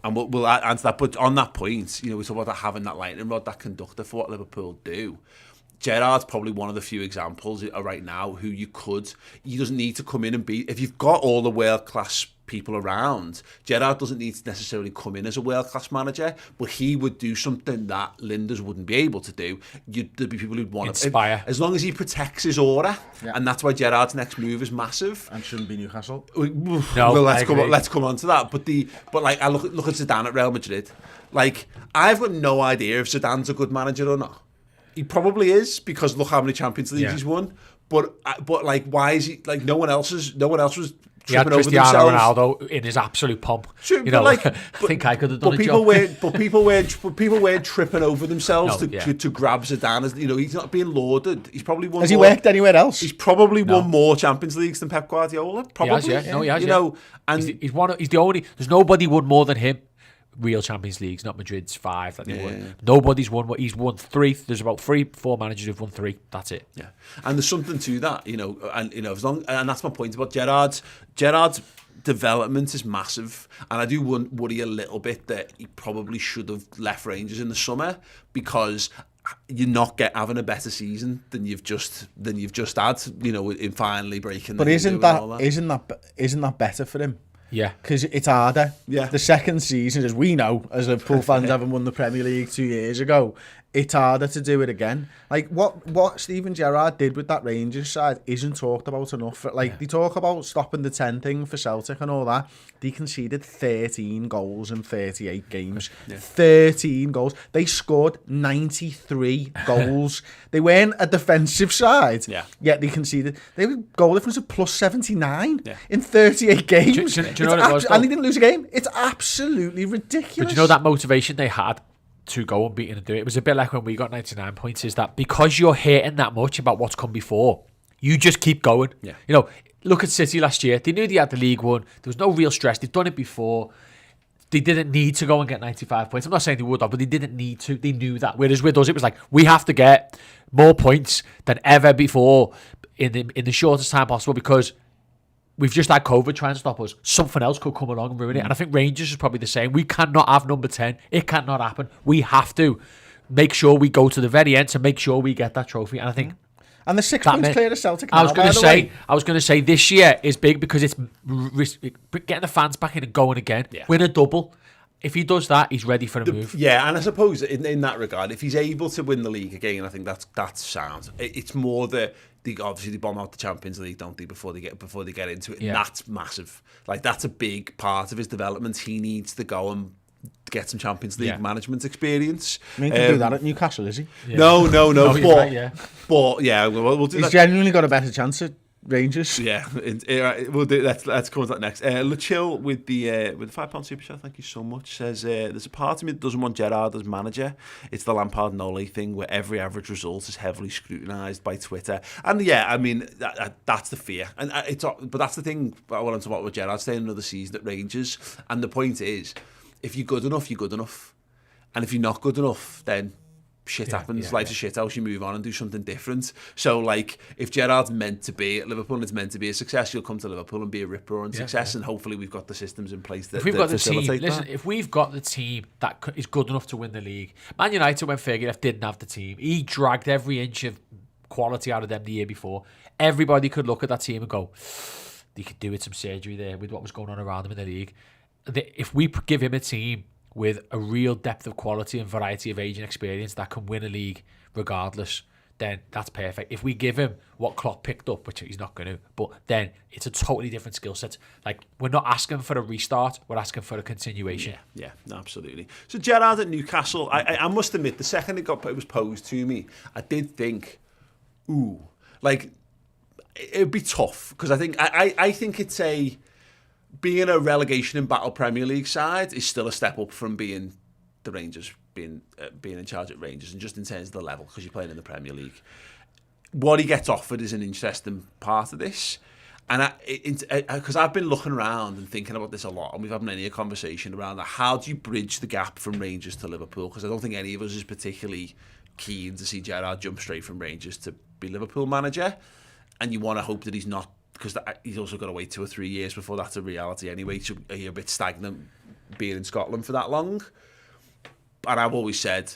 And we'll answer that. But on that point, we talk about having that lightning rod, that conductor for what Liverpool do. Gerrard's probably one of the few examples right now who he doesn't need to come in and be, if you've got all the world-class people around. Gerrard doesn't need to necessarily come in as a world-class manager, but he would do something that Linders wouldn't be able to do. There'd be people who'd want to inspire. as long as he protects his aura, and that's why Gerrard's next move is massive. And shouldn't be Newcastle. No, well, let's come on to that. But like I look at Zidane at Real Madrid. Like I've got no idea if Zidane's a good manager or not. He probably is, because look how many Champions Leagues he's won. But like, why is he like no one else was He had tripping over Cristiano themselves. Ronaldo in his absolute pomp. True, you know, like, I think I could have done but a people job. people weren't tripping over themselves No, to grab Zidane. As, you know, he's not being lauded. He's probably won. Has he worked anywhere else? He's probably won more Champions Leagues than Pep Guardiola. Probably. He has, yeah. No, he has, You yeah. know, and He's the only. There's nobody won more than him. Real Champions Leagues, not Madrid's 5 that they won. Nobody's won what he's won 3. There's about 4 managers who've won 3. That's it. Yeah, and there's something to that, you know, and that's my point about Gerrard's development is massive, and I do worry a little bit that he probably should have left Rangers in the summer, because you're not having a better season than you've just had, you know, in finally breaking. But isn't that better for him? Yeah. Because it's harder. Yeah. The second season, as we know, as Liverpool fans having won the Premier League 2 years ago, it's harder to do it again. Like, what Steven Gerrard did with that Rangers side isn't talked about enough. Like, they talk about stopping the 10 thing for Celtic and all that. They conceded 13 goals in 38 games. 13 goals. They scored 93 goals. They weren't a defensive side, yet they conceded. They were goal difference of plus 79 in 38 games. Do you know what it was, though? And they didn't lose a game. It's absolutely ridiculous. But do you know that motivation they had to go unbeaten and do it? It was a bit like when we got 99 points, is that because you're hating that much about what's come before, you just keep going. Yeah. You know, look at City last year. They knew they had the league won. There was no real stress. They've done it before. They didn't need to go and get 95 points. I'm not saying they would have, but they didn't need to. They knew that. Whereas with us, it was like, we have to get more points than ever before in the shortest time possible, because we've just had COVID try and stop us. Something else could come along and ruin it. And I think Rangers is probably the same. We cannot have number 10. It cannot happen. We have to make sure we go to the very end to make sure we get that trophy. And I think... And the 6 points clear of Celtic now, I was going to say this year is big because it's getting the fans back in and going again. Yeah. Win a double. If he does that, he's ready for a move. Yeah, and I suppose in that regard, if he's able to win the league again, I think that's sound. It's more that obviously they bomb out the Champions League, don't they, before they get into it. Yeah. And that's massive. Like, that's a big part of his development. He needs to go and get some Champions League management experience. I mean, he can do that at Newcastle, is he? Yeah. No. But yeah, we'll do that. He's genuinely got a better chance at Rangers. Yeah, we'll do. Let's come on to that next. LeChill with the £5 super chat. Thank you so much. Says there's a part of me that doesn't want Gerrard as manager. It's the Lampard Nole thing where every average result is heavily scrutinised by Twitter. And yeah, I mean that's the fear. And but that's the thing. I want to talk about with Gerrard staying another season at Rangers. And the point is, if you're good enough, you're good enough. And if you're not good enough, then shit happens. Life's a shit house. You move on and do something different. So, like, if Gerrard's meant to be at Liverpool and it's meant to be a success, you'll come to Liverpool and be a rip-roaring success. And hopefully we've got the systems in place that facilitate that. If we've got the team that is good enough to win the league. Man United, when Fergie left, didn't have the team. He dragged every inch of quality out of them the year before. Everybody could look at that team and go, they could do with some surgery there with what was going on around them in the league. If we give him a team with a real depth of quality and variety of age and experience that can win a league regardless, then that's perfect. If we give him what Klopp picked up, which he's not going to, but then it's a totally different skill set. Like, we're not asking for a restart, we're asking for a continuation. Yeah, absolutely. So Gerrard at Newcastle, I must admit, the second it was posed to me, I did think, like, it'd be tough, because I think it's being a relegation in battle Premier League side is still a step up from being the Rangers, being in charge at Rangers, and just in terms of the level, because you're playing in the Premier League. What he gets offered is an interesting part of this, and because I've been looking around and thinking about this a lot, and we've had many a conversation around that. How do you bridge the gap from Rangers to Liverpool? Because I don't think any of us is particularly keen to see Gerrard jump straight from Rangers to be Liverpool manager, and you want to hope that he's not, because he's also got to wait 2 or 3 years before that's a reality anyway. So you're a bit stagnant being in Scotland for that long. And I've always said,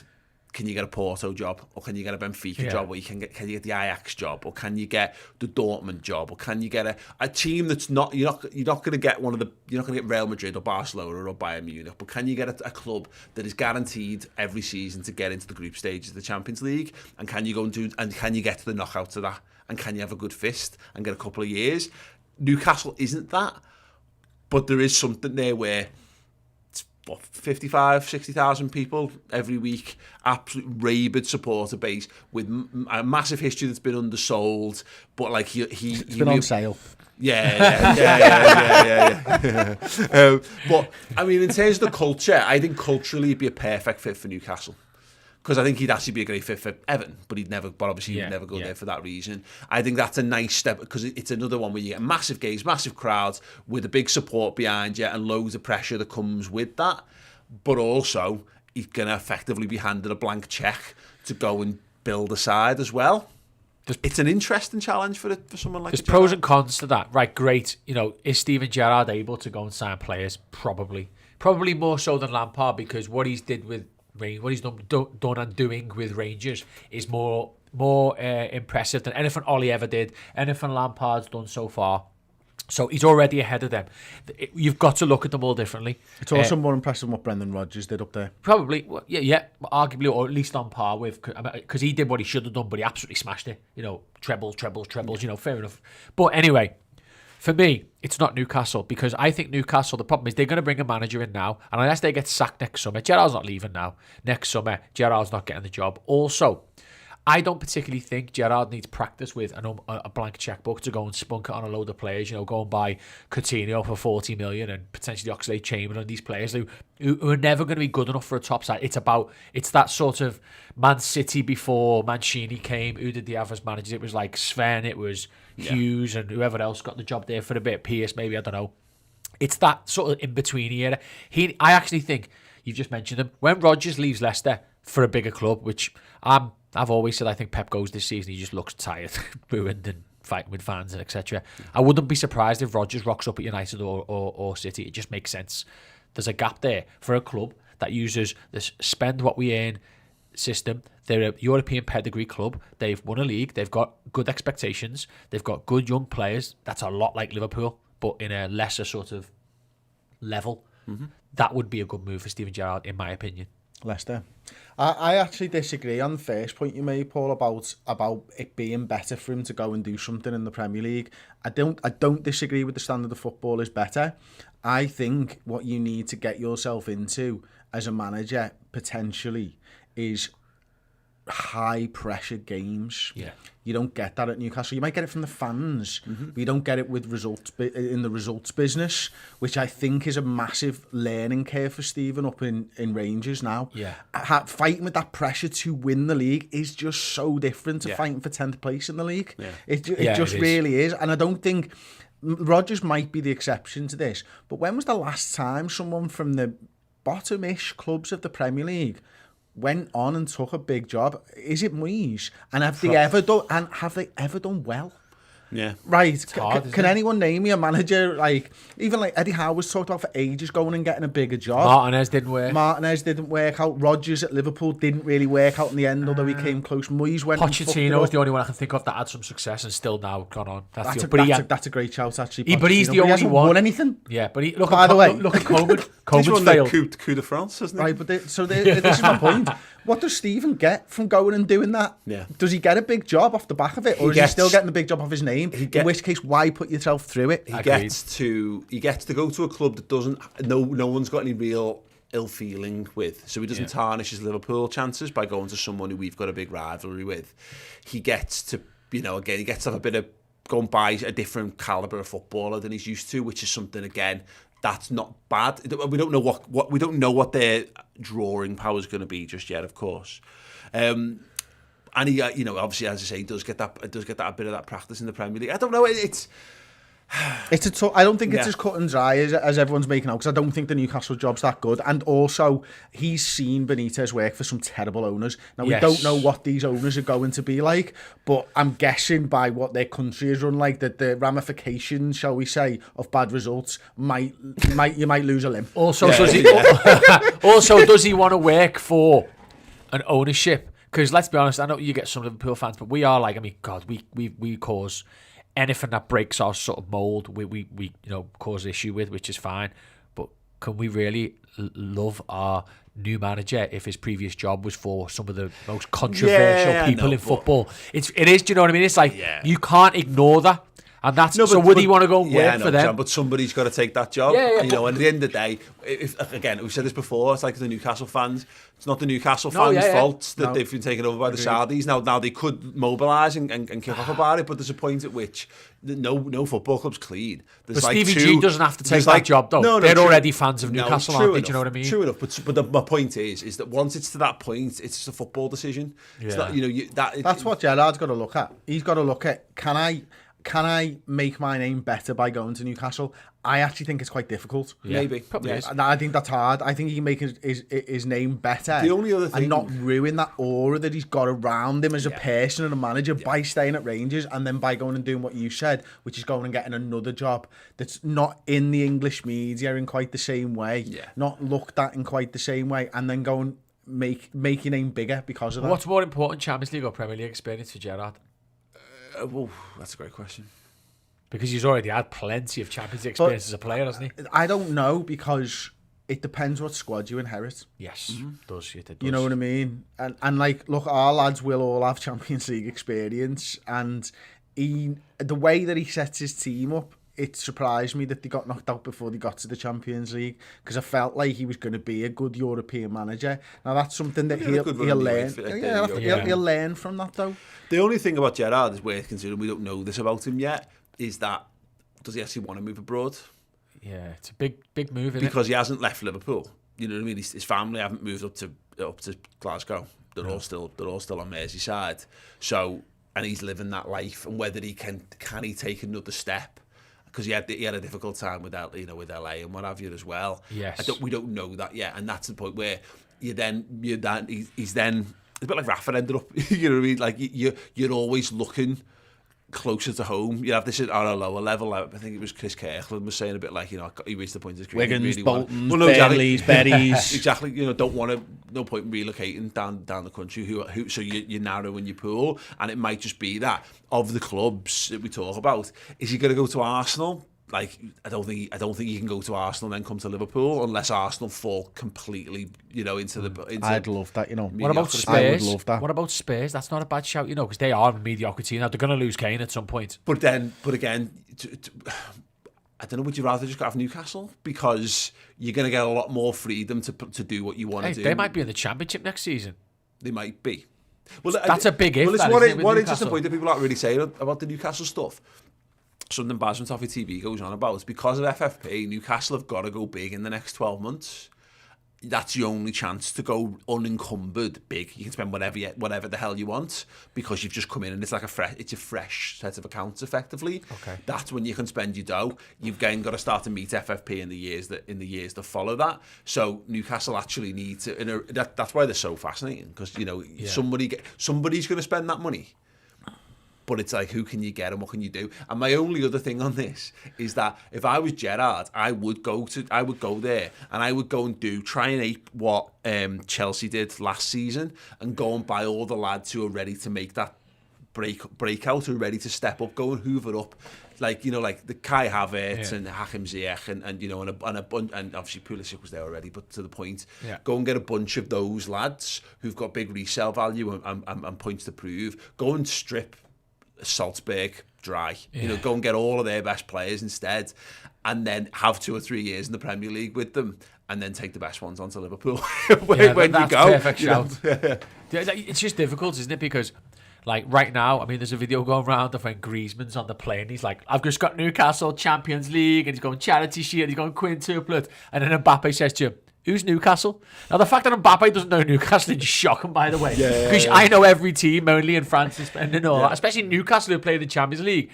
can you get a Porto job, or can you get a Benfica job, or can you get the Ajax job, or can you get the Dortmund job, or can you get a team that's not you're not going to get you're not going to get Real Madrid or Barcelona or Bayern Munich, but can you get a club that is guaranteed every season to get into the group stages of the Champions League, and can you can you get to the knockouts of that, and can you have a good fist and get a couple of years? Newcastle isn't that, but there is something there where 60,000 people every week, absolute rabid supporter base with a massive history that's been undersold, but like he's been on sale. Yeah. But I mean, in terms of the culture, I think culturally he'd be a perfect fit for Newcastle. Because I think he'd actually be a great fit for Everton, but he'd never go there for that reason. I think that's a nice step, because it's another one where you get massive games, massive crowds, with a big support behind you and loads of pressure that comes with that. But also, he's going to effectively be handed a blank cheque to go and build a side as well. It's an interesting challenge for someone like. There's pros and cons to that, right? Great, is Steven Gerrard able to go and sign players? Probably more so than Lampard, because what he's done and doing with Rangers is more impressive than anything Ollie ever did, anything Lampard's done so far. So he's already ahead of them. You've got to look at them all differently. It's also more impressive than what Brendan Rodgers did up there. Probably, arguably, or at least on par with, because he did what he should have done, but he absolutely smashed it. Trebles, fair enough. But anyway, for me, it's not Newcastle, because I think Newcastle, the problem is they're going to bring a manager in now, and unless they get sacked next summer, Gerrard's not leaving now. Next summer, Gerrard's not getting the job. Also, I don't particularly think Gerrard needs practice with a blank checkbook to go and spunk it on a load of players, go and buy Coutinho for 40 million and potentially Oxlade-Chamberlain, these players who are never going to be good enough for a top side. It's that sort of Man City before Mancini came. Who did they have as managers? It was like Sven, it was Hughes, and whoever else got the job there for a bit. Pierce, maybe, I don't know. It's that sort of in-between era. I actually think, you've just mentioned him, when Rodgers leaves Leicester for a bigger club, which I've always said I think Pep goes this season, he just looks tired, ruined, and fighting with fans and etc. I wouldn't be surprised if Rodgers rocks up at United or City. It just makes sense. There's a gap there for a club that uses this spend what we earn system. They're a European pedigree club. They've won a league. They've got good expectations. They've got good young players. That's a lot like Liverpool, but in a lesser sort of level. Mm-hmm. That would be a good move for Steven Gerrard, in my opinion. Leicester. I actually disagree on the first point you made, Paul, about it being better for him to go and do something in the Premier League. I don't disagree with the standard of football is better. I think what you need to get yourself into as a manager potentially is high pressure games. Yeah. You don't get that at Newcastle. You might get it from the fans, but you don't get it with in the results business, which I think is a massive learning curve for Stephen up in Rangers now. Yeah. Fighting with that pressure to win the league is just so different to fighting for 10th place in the league. Yeah. It just really is. And I don't think Rodgers might be the exception to this, but when was the last time someone from the bottom-ish clubs of the Premier League went on and took a big job? Is it Moyes? And have they ever done well? Yeah. Right. Can anyone name me a manager, like, even like Eddie Howe was talked about for ages, going and getting a bigger job? Martinez didn't work out. Rodgers at Liverpool didn't really work out in the end, although he came close. Moyes went. Pochettino is the only one I can think of that had some success and still now gone on. That's a great shout, actually. But he's the only one. He hasn't won anything. Yeah, but look at Coleman. Coleman's failed. Coup de France, hasn't he? Right, but this is my point. What does Stephen get from going and doing that? Yeah. Does he get a big job off the back of it, or is he still getting the big job off his name? In which case, why put yourself through it? He gets to go to a club that doesn't. No one's got any real ill feeling with, so he doesn't tarnish his Liverpool chances by going to someone who we've got a big rivalry with. He gets to, he gets to have a bit of go and buy a different calibre of footballer than he's used to, which is something again. That's not bad. We don't know what their drawing power is going to be just yet, of course. And he, obviously, as I say, does get that bit of that practice in the Premier League. I don't know. I don't think it's as cut and dry as everyone's making out, because I don't think the Newcastle job's that good. And also, he's seen Benitez work for some terrible owners. Now, we don't know what these owners are going to be like, but I'm guessing by what their country is run like, that the ramifications, shall we say, of bad results you might lose a limb. Also, does he want to work for an ownership. Because let's be honest, I know you get some Liverpool fans, but we are like, I mean, God, we cause anything that breaks our sort of mould, we cause issue with, which is fine. But can we really love our new manager if his previous job was for some of the most controversial people in football? It is. Do you know what I mean? It's like you can't ignore that. And that's so. Would he want to go and work for them? But somebody's got to take that job. And at the end of the day, again, we've said this before. It's like the Newcastle fans. It's not the Newcastle fans' fault that they've been taken over by the Saudis. Now they could mobilise and kick off about it, but there's a point at which no football club's clean. There's but Stevie G doesn't have to take that job though. They're already fans of Newcastle, aren't they? Do you know what I mean? True enough. But my point is that once it's to that point, it's just a football decision. It's not, that's what Gerrard's got to look at. He's got to look at, can I make my name better by going to Newcastle? I actually think it's quite difficult. Maybe. Probably is. I think that's hard. I think he can make his name better. The only other thing... And not ruin that aura that he's got around him as a person and a manager by staying at Rangers and then by going and doing what you said, which is going and getting another job that's not in the English media in quite the same way, not looked at in quite the same way, and then go and make your name bigger because of that. What's more important, Champions League or Premier League experience for Gerrard? Well, that's a great question. Because he's already had plenty of Champions League experience as a player, hasn't he? I don't know, because it depends what squad you inherit. Yes, it does. You know what I mean? And like, look, our lads will all have Champions League experience, and the way that he sets his team up, it surprised me that they got knocked out before they got to the Champions League, because I felt like he was going to be a good European manager. Now that's something that he'll learn. He'll learn from that though. The only thing about Gerrard is worth considering, we don't know this about him yet, is that does he actually want to move abroad? Yeah, it's a big move, isn't because he hasn't left Liverpool. You know what I mean? His family haven't moved up to Glasgow. They're all still on Merseyside. So, and he's living that life, and whether he can he take another step, because he had a difficult time with LA and what have you as well. Yes, we don't know that yet, and that's the point where he's then it's a bit like Rafa ended up. You know what I mean? Like you're always looking closer to home. You have this on a lower level. I think it was Chris Kirkland was saying a bit like, he reached the point of his career. Wiggins, really Boltons, Burnleys, Berries. Exactly. Don't want to. No point in relocating down the country. So you narrow in your pool, and it might just be that of the clubs that we talk about. Is he going to go to Arsenal? Like, I don't think he can go to Arsenal and then come to Liverpool unless Arsenal fall completely, into the. I'd love that, What about Spurs? I would love that. What about Spurs? That's not a bad shout, because they are in mediocrity now. They're going to lose Kane at some point. But again, I don't know. Would you rather just go have Newcastle, because you're going to get a lot more freedom to do what you want to do? They might be in the Championship next season. They might be. Well, that's a big if. Well, it's one interesting point that people aren't really saying about the Newcastle stuff. Something Baz from Toffee TV goes on about, because of FFP, Newcastle have got to go big in the next 12 months. That's the only chance to go unencumbered big. You can spend whatever the hell you want, because you've just come in and it's like a fresh set of accounts effectively. Okay. That's when you can spend your dough. You've again got to start to meet FFP in the years that follow that. So Newcastle actually need to. That's why they're so fascinating, because somebody's going to spend that money. But it's like, who can you get and what can you do? And my only other thing on this is that if I was Gerrard, I would go there and I would go and try and ape what Chelsea did last season, and go and buy all the lads who are ready to make that breakout, who are ready to step up, go and hoover up, like the Kai Havertz and Hakim Ziyech and obviously Pulisic was there already, but to the point, go and get a bunch of those lads who've got big resale value and points to prove. Go and strip Salzburg dry, go and get all of their best players instead, and then have 2 or 3 years in the Premier League with them, and then take the best ones onto Liverpool when you go. Perfect shout. It's just difficult, isn't it? Because like right now, I mean, there's a video going around of when Griezmann's on the plane. He's like, I've just got Newcastle Champions League, and he's going Charity Shield, he's going quintuplet, and then Mbappe says to him, who's Newcastle? Now, the fact that Mbappe doesn't know Newcastle is shocking, by the way. Because I know every team only in France and all that, especially Newcastle who play the Champions League.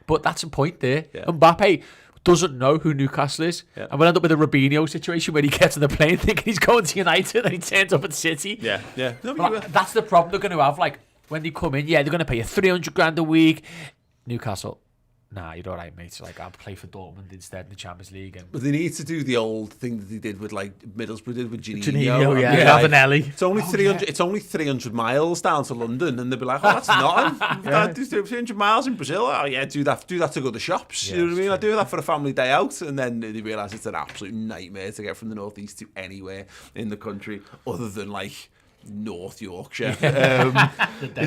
But that's a point there. Yeah. Mbappe doesn't know who Newcastle is. Yeah. And we'll end up with a Robinho situation where he gets on the plane thinking he's going to United and he turns up at City. Yeah. That's the problem they're going to have. Like, when they come in, they're going to pay you 300 grand a week. Newcastle. nah, you're all right, mate. So, like, I'll play for Dortmund instead in the Champions League. And But they need to do the old thing that they did with like Middlesbrough did with Janino. Janino, yeah. Like, Ravanelli. It's only 300. It's only 300 miles down to London, and they'll be like, "Oh, that's nothing. Yeah. 300 miles in Brazil. Oh yeah, do that to go to the shops. Yeah, you know what I mean? true. I do that for a family day out, and then they realise it's an absolute nightmare to get from the northeast to anywhere in the country other than like North Yorkshire. So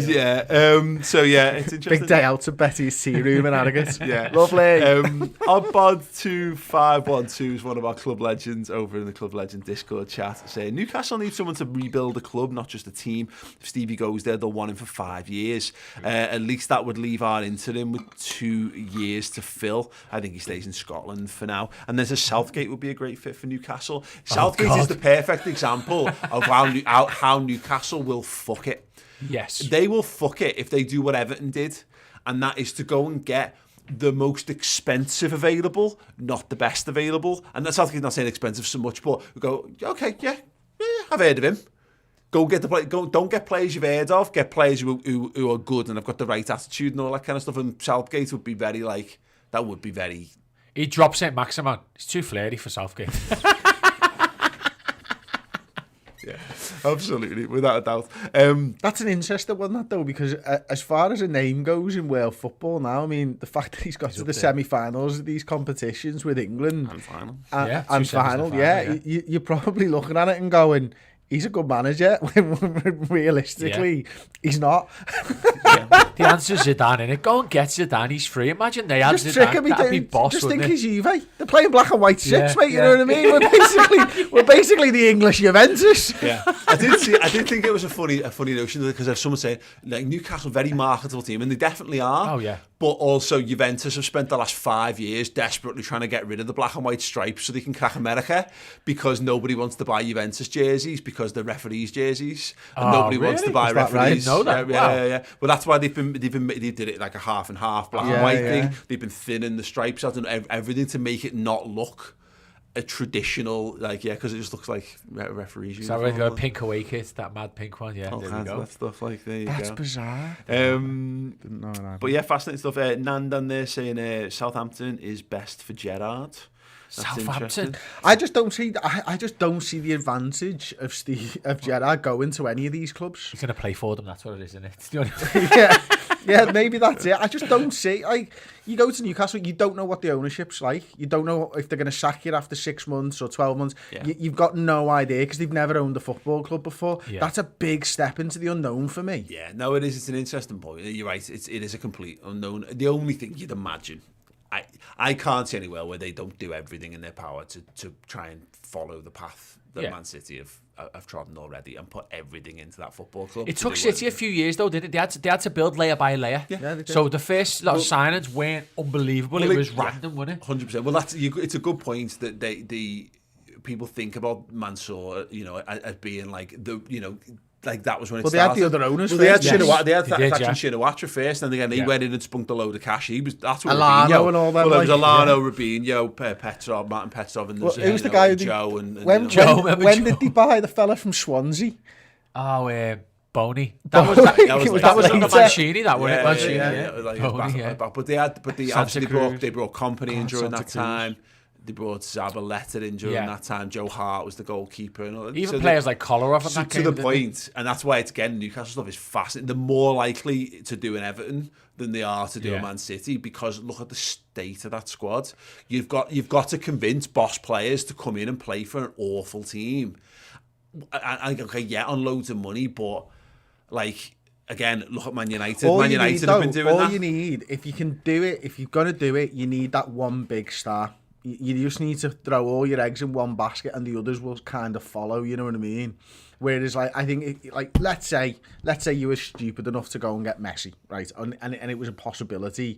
yeah, it's interesting. Big day out to Betty's tea room in Harrogate. Yeah. Lovely. Oddbod251 is one of our club legends over in the Club Legend Discord chat saying Newcastle need someone to rebuild the club, not just a team. If Stevie goes there, they'll want him for 5 years. At least that would leave our interim with 2 years to fill. I think he stays in Scotland for now. And there's a Southgate would be a great fit for Newcastle. Southgate is the perfect example of how Newcastle will fuck it. yes, They will fuck it if they do what Everton did, and that is to go and get the most expensive available, not the best available. And that's not saying expensive so much, but we go, okay, yeah, I've heard of him. Go get the play. Don't get players you've heard of. Get players who are good and have got the right attitude and all that kind of stuff. And Southgate would be very like that. Would be very. he drops St. Maximin. It's too flirty for Southgate. Yeah, absolutely, without a doubt. That's an interesting one, that though, because as far as a name goes in world football now, I mean, the fact that he's got to the semi-finals of these competitions with England And final. Yeah, and 2 semis final, and yeah, final, you're probably looking at it and going, he's a good manager. Realistically, he's not. The answer's Zidane, innit? Go and get Zidane. He's free. Imagine they had Just trick him. Zidane. That'd be boss, Just wouldn't think it? he's Juve. They're playing black and white strips, Yeah, mate. You yeah. know what I mean? We're basically the English Juventus. Yeah, I did think it was a funny notion because if someone saying like Newcastle very marketable team, and they definitely are. Oh, yeah. But also Juventus have spent the last 5 years desperately trying to get rid of the black and white stripes so they can crack America because nobody wants to buy Juventus jerseys because they're referees jerseys and nobody wants to really? buy Is that right? referees. I didn't know that. Yeah. Wow. But that's why they did it like a half and half black and Yeah, white yeah. thing. They've been thinning the stripes out and everything to make it not look a traditional because it just looks like referees. So we've got a pink away kit, that mad pink one. Yeah, all there we kinds of go. that stuff. Like there you That's go. bizarre. Um, Didn't know that. but yeah, fascinating stuff. Nandan there saying Southampton is best for Gerrard. That's Southampton. interesting. I just don't see. I just don't see the advantage of Gerrard going to any of these clubs. He's going to play for them. That's what it is, isn't it? It's the only yeah, maybe that's it. I just don't see. Like, you go to Newcastle, you don't know what the ownership's like. You don't know if they're going to sack you after 6 months or 12 months. Yeah. You've got no idea because they've never owned a football club before. Yeah. That's a big step into the unknown for me. Yeah, no, it is. It's an interesting point. You're right. It is a complete unknown. The only thing you'd imagine, I can't see anywhere where they don't do everything in their power to try and follow the path that Yeah. Man City have trodden already and put everything into that football club. It to took do City a everything. few years though, didn't it? They had to build layer by layer. Yeah, they did. So the first lot of signings weren't unbelievable. Well, it was yeah. random, wasn't it? 100%. Well, it's a good point that the people think about Mansour, as being like like that was when it Well, they had started. the other owners Well, they had first. Shinawatra. They had They did, Shinawatra first, and then he Yeah. went in and spunked a load of cash. That's what Alano Robinho. and all them, Well, there was like, Alano, Robinho, Petrov, Martin Petrov, and Well, there's it was the guy who did- Joe and When remember when Joe? did they buy the fella from Swansea? Oh, Boney. That was Boney. That was It like- that was later. under Mancini. That wasn't it? Mancini. yeah, Yeah. like Boney, yeah. But they Santa obviously Cruz. they brought Company in during Santa that Cruz. time. They brought Zabaleta in during Yeah. that time. Joe Hart was the goalkeeper, and all that. Even So players like Kolarov and So that to came, the didn't point, and that's why it's again Newcastle stuff is fascinating. They're more likely to do an Everton than they are to do Yeah. a Man City because look at the state of that squad. You've got to convince boss players to come in and play for an awful team. And okay, yeah, on loads of money, but like again, look at Man United. Man United have been doing that. All you need, if you can do it, if you're going to do it, you need that one big star. You just need to throw all your eggs in one basket and the others will kind of follow, you know what I mean? Whereas, like, I think, let's say you were stupid enough to go and get Messi, right? And it was a possibility.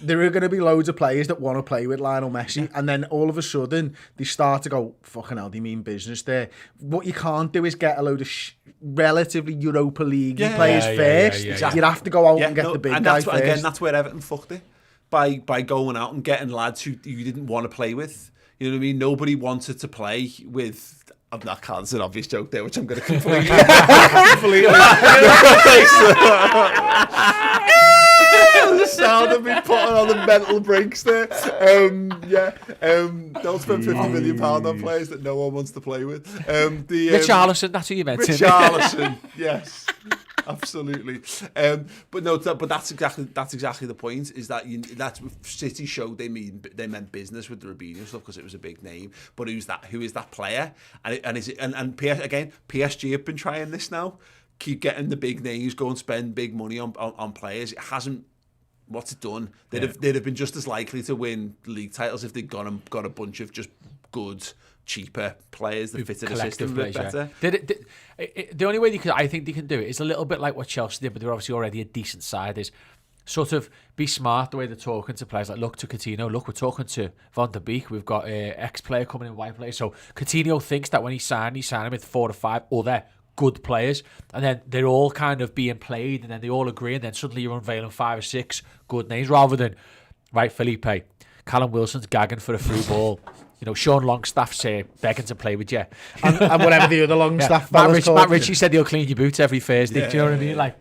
There are going to be loads of players that want to play with Lionel Messi, and then all of a sudden they start to go, fucking hell, do you mean business there? What you can't do is get a load of relatively Europa League players first. yeah. You have to go out and get the big and guy that's first. again, that's where Everton fucked it by going out and getting lads who you didn't want to play with. You know what I mean? Nobody wanted to play with. I can't. It's an obvious joke there, which I'm going to completely. The sound of me putting on the mental breaks there. Don't spend £50 million on players that no one wants to play with. Richarlison, that's who you meant. Richarlison, yes. Absolutely, but that's exactly the point. Is that that's City showed they meant business with the Robinho stuff because it was a big name. But who is that player? And PSG have been trying this now. Keep getting the big names, go and spend big money on players. It hasn't. What's it done? They'd have been just as likely to win league titles if they'd got a bunch of just good, cheaper players that fitted the system a bit better. The only way I think they can do it is a little bit like what Chelsea did, but they're obviously already a decent side, is sort of be smart the way they're talking to players. Like, look to Coutinho, look, we're talking to Van der Beek, we've got X player coming in, Y player. So Coutinho thinks that when he signed him with 4 or 5 other good players, and then they're all kind of being played, and then they all agree, and then suddenly you're unveiling 5 or 6 good names, rather than, right, Felipe, Callum Wilson's gagging for a through ball. You know, Sean Longstaff's begging to play with you. And whatever the other Longstaff Matt Ritchie said he'll clean your boots every Thursday. Do you know what I mean? Like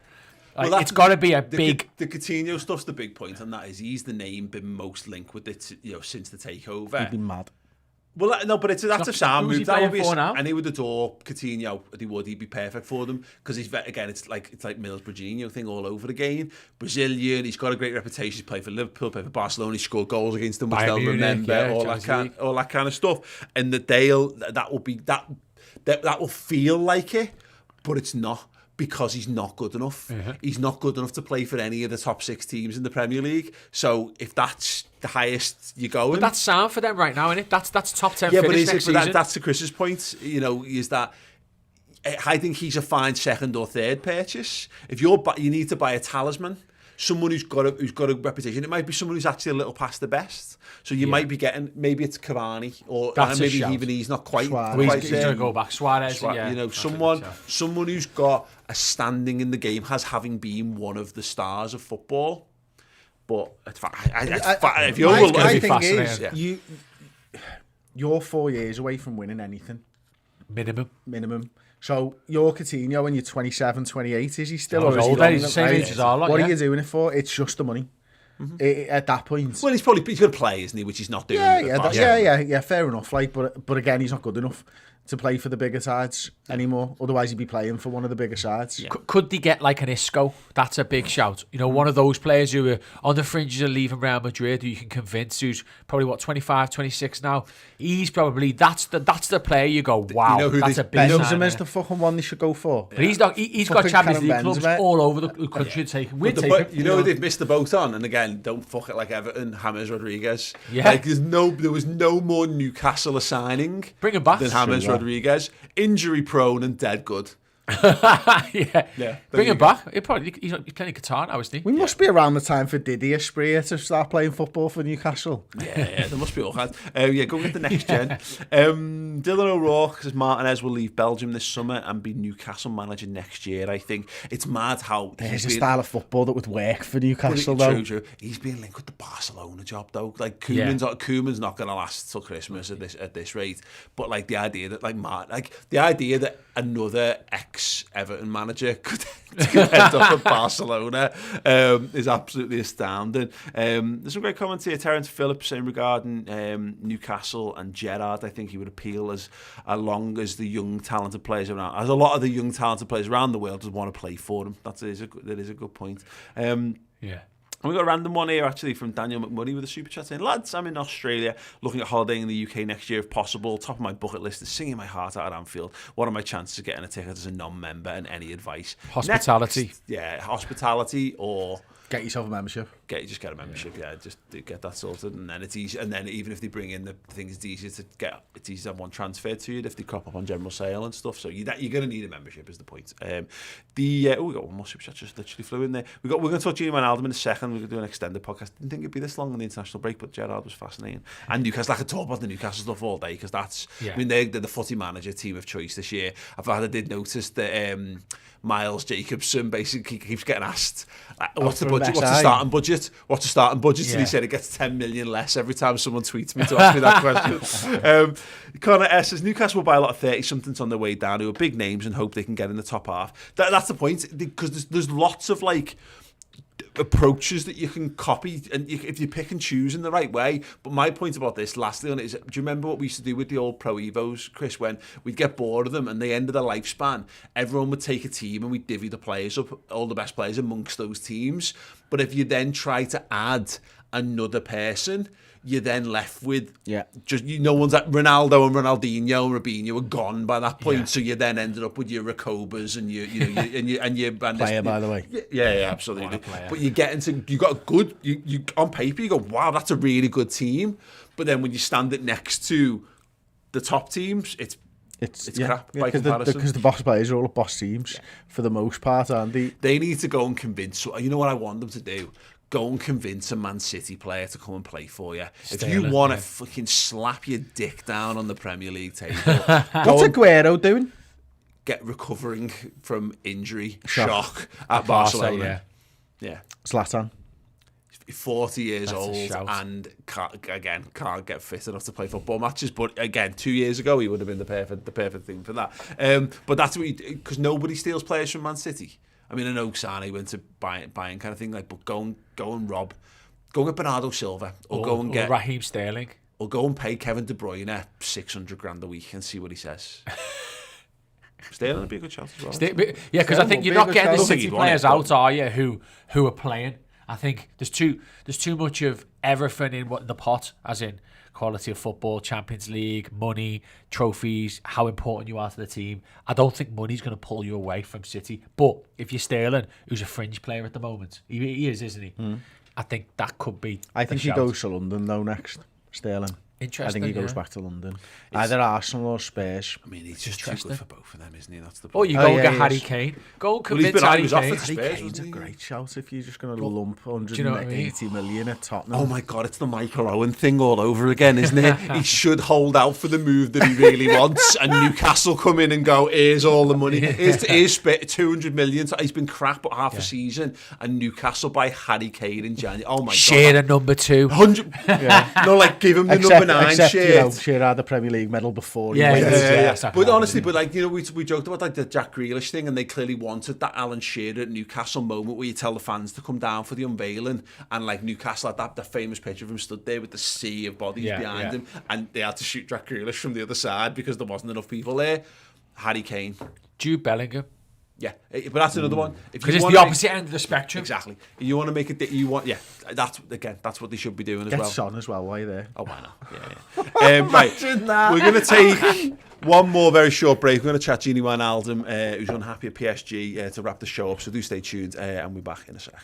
it's got to be a big... The Coutinho stuff's the big point, and that is he's the name been most linked with it, since the takeover. He'd be mad. Well, no, but that's a sound move. That would be now. And he would adore Coutinho. He'd be perfect for them because it's like Middlesbrough thing all over again. Brazilian, he's got a great reputation. He's played for Liverpool, played for Barcelona. He scored goals against them, which they'll remember. All that kind of stuff. And that will feel like it, but it's not. Because he's not good enough. He's not good enough to play for any of the top 6 teams in the Premier League. So if that's the highest you go, but that's sound for them right now, isn't it? That's top 10. Yeah, finish next season. That's to Chris's point. Is that I think he's a fine second or third purchase. If you need to buy a talisman, someone who's got a reputation. It might be someone who's actually a little past the best. So you might be getting, maybe it's Cavani, or maybe even he's not quite. He's going to go back. Suarez, someone who's got a standing in the game, having been one of the stars of football. But if you're fascinating. You're 4 years away from winning anything. Minimum. So you're Coutinho and you're 27, 28. Is he still old? He's the same age as our lot. What are you doing it for? It's just the money. At that point. Well, he's going to play, isn't he? Which he's not doing. Yeah. Fair enough. But again, he's not good enough to play for the bigger sides anymore. Otherwise, he'd be playing for one of the bigger sides. Yeah. Could they get like an Isco? That's a big shout. One of those players who are on the fringes of leaving Real Madrid, who you can convince, who's probably 25, 26 now. He's probably that's the player you go, wow, that's a big. Benzema is the fucking one they should go for. But he's got Champions League clubs all over the country taking. They've missed the boat on, and again, don't fuck it like Everton. James Rodriguez. Yeah, like there was no more Newcastle signing. Bring him back than James Rodriguez. Injury prone and dead good. Bring him back. He's playing guitar now, isn't he? We must be around the time for Didier Spreer to start playing football for Newcastle. Yeah, there must be all kinds. Go get the next gen. Dylan O'Rourke says Martinez will leave Belgium this summer and be Newcastle manager next year. I think it's mad how there's a style of football that would work for Newcastle. True. He's being linked with the Barcelona job though. Like Koeman's not going to last till Christmas at this rate. But like the idea that another ex-Everton manager could end up at Barcelona is absolutely astounding. There's some great comments here. Terence Phillips saying regarding Newcastle and Gerrard, I think he would appeal as long as the young talented players around, as a lot of the young talented players around the world would want to play for him. That is a good point. And we've got a random one here actually from Daniel McMurray with a super chat saying, lads, I'm in Australia looking at holidaying in the UK next year if possible. Top of my bucket list is singing my heart out at Anfield. What are my chances of getting a ticket as a non-member, and any advice? Hospitality. Hospitality, or get yourself a membership. Just get a membership, just get that sorted, and then it's easy. And then even if they bring in the things, it's easier to have one transferred to you if they crop up on general sale and stuff. So you're going to need a membership is the point. We got one more super chat just literally flew in there. We're going to talk to Gini Wijnaldum in a second. We're going to do an extended podcast. Didn't think it'd be this long on the international break, but Gerrard was fascinating. And Newcastle, I could talk about the Newcastle stuff all day because that's. I mean, they're the footy manager team of choice this year. I did notice that Miles Jacobson basically keeps getting asked, what's the budget? What's the starting budget? What's the starting budget? And he said it gets 10 million less every time someone tweets me to ask me that question. Connor S says Newcastle will buy a lot of 30-somethings on their way down who are big names and hope they can get in the top half. That's the point, because there's lots of like approaches that you can copy, and if you pick and choose in the right way. But my point about this, lastly on it, is, do you remember what we used to do with the old Pro Evos, Chris, when we'd get bored of them and they ended their lifespan? Everyone would take a team and we'd divvy the players up, all the best players amongst those teams. But if you then try to add another person, you're then left with just no one's like Ronaldo and Ronaldinho and Robinho were gone by that point, so you then ended up with your Rakobas and your player, by the way. Yeah, absolutely. But you get into, you got a good, you on paper you go, wow, that's a really good team. But then when you stand it next to the top teams, it's crap by comparison. Because the boss players are all boss teams for the most part, aren't they? They need to go and convince. You know what I want them to do? Go and convince a Man City player to come and play for you. If you want to fucking slap your dick down on the Premier League table, what's Aguero doing? Recovering from injury, shock at Barcelona. Yeah. Zlatan. 40 years old and can't get fit enough to play football matches. But again, 2 years ago he would have been the perfect thing for that. But that's what because nobody steals players from Man City. I mean, I know Sane went to Bayern kind of thing, like, but go and get Bernardo Silva, or go and get Raheem Sterling, or go and pay Kevin De Bruyne 600 grand a week and see what he says. Sterling would be a good chance as well. Because I think you're not getting the City players out, are you? Who are playing? I think there's too much of everything in the pot, as in quality of football, Champions League, money, trophies, how important you are to the team. I don't think money's going to pull you away from City. But if you're Sterling, who's a fringe player at the moment, he is, isn't he? I think that could be. I think he goes to London though next. Sterling. Interesting. I think he goes back to London. Either Arsenal or Spurs. I mean, he's just too good for both of them, isn't he? That's the point. Or you go and get Harry Kane. Go and convince Harry Kane. Harry Kane's a great shout if you're just going to lump 180 million at Tottenham. Oh my God, it's the Michael Owen thing all over again, isn't it? He should hold out for the move that he really wants, and Newcastle come in and go, here's all the money. Here's 200 million. So he's been crap at half a season, and Newcastle buy Harry Kane in January. Oh my God. Share a number 2. 100. No, like give him the number 9 shirt. Shearer had the Premier League medal before. Yeah. But honestly, like, you know, we joked about like the Jack Grealish thing, and they clearly wanted that Alan Shearer at Newcastle moment where you tell the fans to come down for the unveiling, and like Newcastle had that famous picture of him stood there with the sea of bodies behind him, and they had to shoot Jack Grealish from the other side because there wasn't enough people there. Harry Kane, Jude Bellingham. Yeah, but that's another one. Because it's the opposite end of the spectrum. Exactly. You want to make it. That's what they should be doing as well. Get Son as well. Why you there? Oh, why not? Yeah. Right. We're going to take one more very short break. We're going to chat Gini Wijnaldum, who's unhappy at PSG, to wrap the show up. So do stay tuned, and we'll be back in a sec.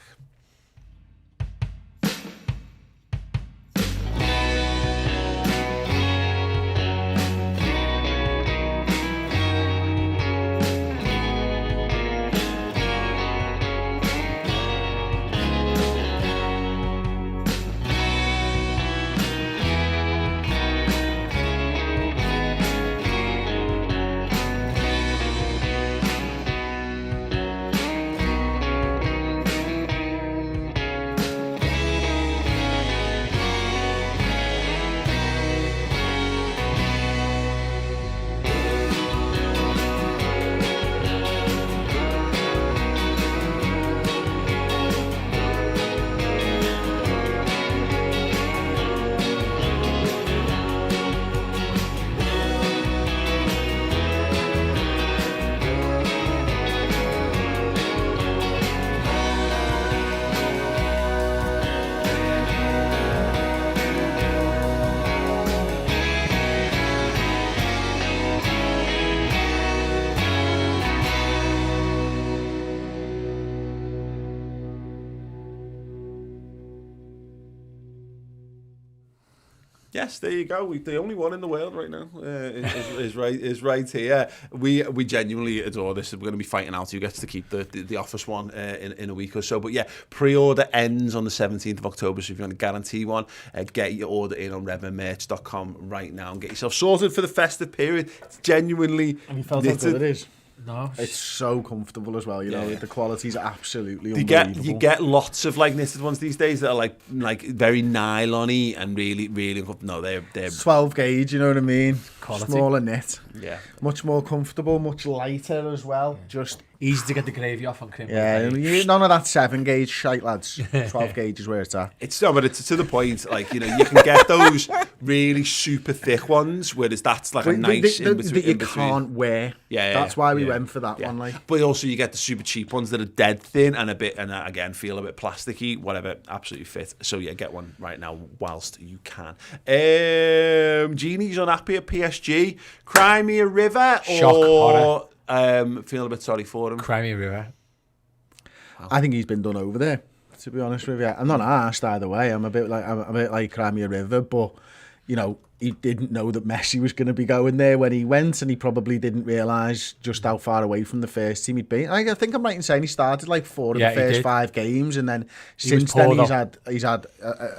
Yes, there you go. The only one in the world right now is right here. We genuinely adore this. We're going to be fighting out who gets to keep the office one in a week or so. But yeah, pre-order ends on the 17th of October. So if you want to guarantee one, get your order in on redmenmerch.com right now and get yourself sorted for the festive period. It's genuinely. Have you felt how good it is? No, it's so comfortable as well. You know, the quality's absolutely unbelievable. You get lots of like knitted ones these days that are like very nylon-y and really no, they're 12 gauge. You know what I mean? Quality. Smaller knit. Yeah, much more comfortable, much lighter as well. Yeah. Just Easy to get the gravy off on criminal. Yeah, none of that 7 gauge shite, lads. 12 gauge is where it's at. It's no, but it's to the point. Like, you know, you can get those really super thick ones, whereas that's like a nice in between. That you can't wear. Yeah, that's why we went for that one. Like, but also you get the super cheap ones that are dead thin and again feel a bit plasticky. Whatever, absolutely fit. So yeah, get one right now whilst you can. Genie's unhappy at PSG. Cry me a river, or feel a bit sorry for him. Cry me a river. I think he's been done over there, to be honest with you. I'm not arsed either way. I'm a bit like Cry me a river, but you know, he didn't know that Messi was going to be going there when he went, and he probably didn't realise just how far away from the first team he'd been. I think I'm right in saying he started like 4 of the first 5 games, and then since then he's had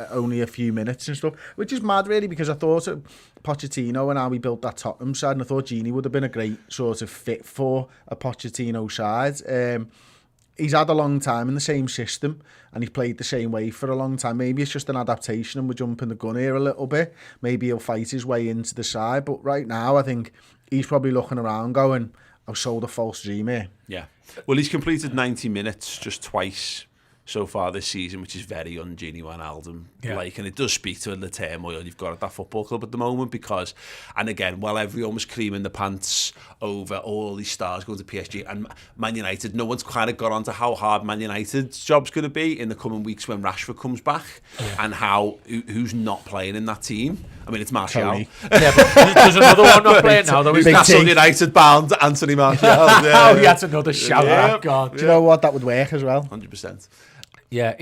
only a few minutes and stuff, which is mad really, because I thought of Pochettino and how we built that Tottenham side, and I thought Gini would have been a great sort of fit for a Pochettino side. He's had a long time in the same system, and he's played the same way for a long time. Maybe it's just an adaptation and we're jumping the gun here a little bit. Maybe he'll fight his way into the side. But right now, I think he's probably looking around going, I've sold a false dream here. Yeah. Well, he's completed 90 minutes just twice so far this season, which is very un-Gini Wijnaldum like, and it does speak to the turmoil you've got at that football club at the moment, because, and again, while everyone was creaming the pants over all these stars going to PSG and Man United, no one's kind of got onto how hard Man United's job's going to be in the coming weeks when Rashford comes back, and how who's not playing in that team. I mean, it's Martial. Yeah, but there's another one not playing now, though. Newcastle United bound Anthony Martial. Oh, he had another shout out. God. Do you know what? That would work as well. 100%. Yeah,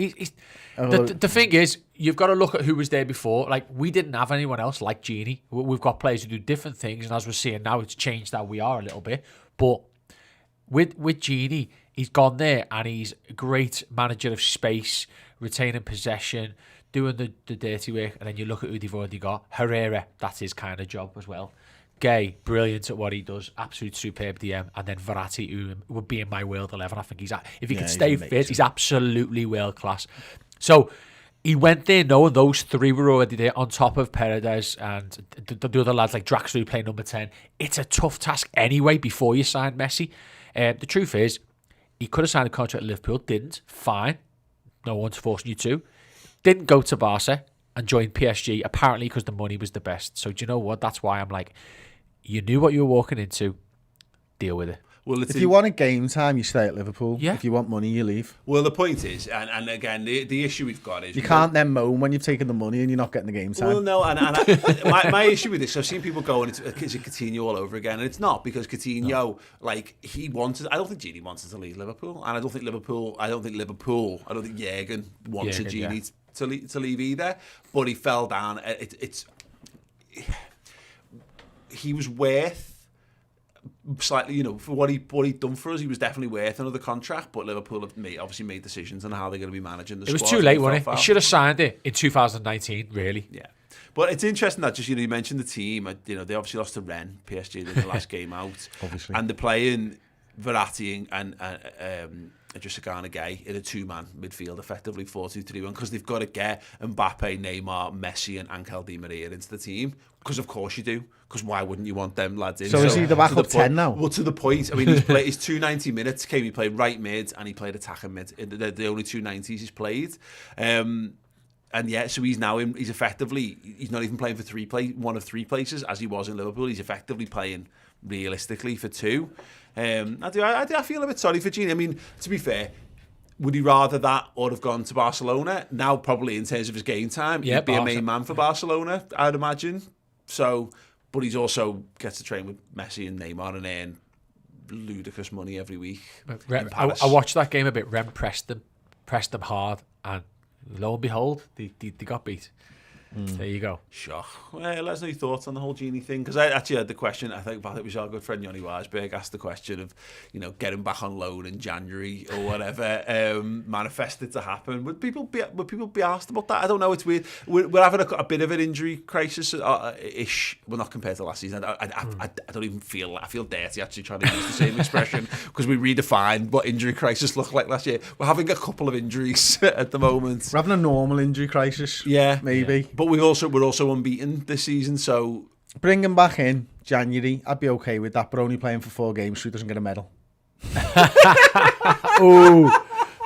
the thing is, you've got to look at who was there before. Like, we didn't have anyone else like Gini. We've got players who do different things, and as we're seeing now, it's changed how we are a little bit. But with Gini, he's gone there, and he's a great manager of space, retaining possession, doing the dirty work, and then you look at who they've already got. Herrera, that's his kind of job as well. Gay, brilliant at what he does, absolute superb DM, and then Verratti, who would be in my world 11. I think if he can stay fit, he's absolutely world class. So he went there knowing those 3 were already there, on top of Paredes and the other lads like Draxler who play number 10. It's a tough task anyway before you sign Messi. The truth is, he could have signed a contract at Liverpool, didn't. Fine, no one's forcing you to. Didn't go to Barca and join PSG, apparently because the money was the best. So do you know what? That's why I'm like, you knew what you were walking into. Deal with it. Well, if you want a game time, you stay at Liverpool. Yeah. If you want money, you leave. Well, the point is, and again, the issue we've got is... You can't then moan when you've taken the money and you're not getting the game time. Well, no, and my issue with this, I've seen people going, it's Coutinho all over again, and it's not, because Coutinho, like, he wanted... I don't think Gini wanted to leave Liverpool, and I don't think Jurgen wanted Gini to leave either, but he fell down. He was worth... slightly, you know, for what he'd done for us, he was definitely worth another contract. But Liverpool have obviously made decisions on how they're going to be managing the squad. It was too late, wasn't it? He should have signed it in 2019, really. Yeah, but it's interesting that just, you know, you mentioned the team. You know, they obviously lost to Rennes, PSG, in the last game out, obviously, and they're playing Verratti and Sagana Gay in a 2-man midfield, effectively 4-2-3-1, because they've got to get Mbappe, Neymar, Messi, and Angel Di Maria into the team. Because of course you do. Because why wouldn't you want them lads in? So is he the backup 10 now? Well, to the point. I mean, his 2 90 minutes came. He played right mid and he played attacking mid. The only 2 90s he's played. And yeah, so he's now in. He's effectively, he's not even playing for one of 3 places as he was in Liverpool. He's effectively playing realistically for 2. I feel a bit sorry for Gini. I mean, to be fair, would he rather that or have gone to Barcelona? Now, probably in terms of his game time, he'd be a main man for Barcelona, I'd imagine. So, but he's also gets to train with Messi and Neymar and earn ludicrous money every week. I watched that game a bit. Rem pressed them hard, and lo and behold, they got beat. There you go. Shock. Well, let us know your thoughts on the whole Gini thing, because I actually had the question. I think it was our good friend Johnny Weisberg asked the question of, you know, getting back on loan in January or whatever manifested to happen. Would people be asked about that? I don't know. It's weird. We're having a bit of an injury crisis ish. Well, not compared to last season. I don't even feel. I feel dirty actually trying to use the same expression, because we redefined what injury crisis looked like last year. We're having a couple of injuries at the moment. We're having a normal injury crisis. Yeah, maybe. Yeah. But we're also unbeaten this season, so bring him back in January, I'd be okay with that. But only playing for 4 games, so he doesn't get a medal. Ooh,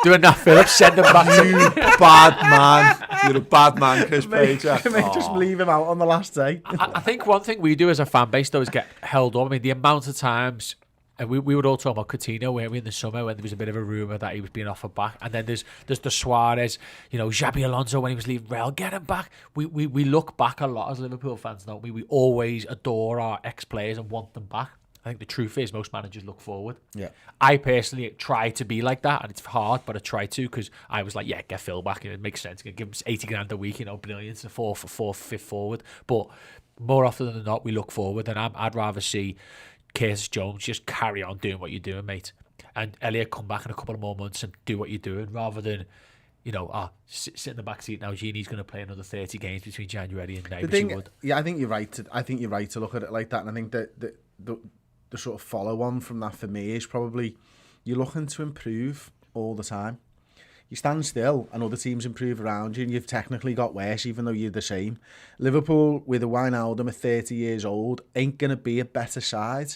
doing that, Phillips, send him back to You bad man. You're a bad man, Chris Page. Just leave him out on the last day. I think one thing we do as a fan base, though, is get held up. I mean, the amount of times, and we would all talk about Coutinho, weren't we, in the summer, when there was a bit of a rumour that he was being offered back. And then there's the Suarez, Xabi Alonso when he was leaving Real, get him back. We look back a lot as Liverpool fans, don't we? We always adore our ex-players and want them back. I think the truth is most managers look forward. Yeah. I personally try to be like that, and it's hard, but I try to, because I was like, yeah, get Phil back, and it makes sense. Give him 80 grand a week, brilliant, to fifth forward. But more often than not, we look forward, and I'd rather see Curtis Jones just carry on doing what you're doing, mate, and Elliot come back in a couple of more months and do what you're doing, rather than sit in the back seat now. Gini's going to play another 30 games between January and May. Yeah, I think you're right. I think you're right to look at it like that, and I think that the sort of follow-on from that for me is probably you're looking to improve all the time. You stand still and other teams improve around you, and you've technically got worse even though you're the same. Liverpool, with a Wijnaldum at 30 years old, ain't going to be a better side.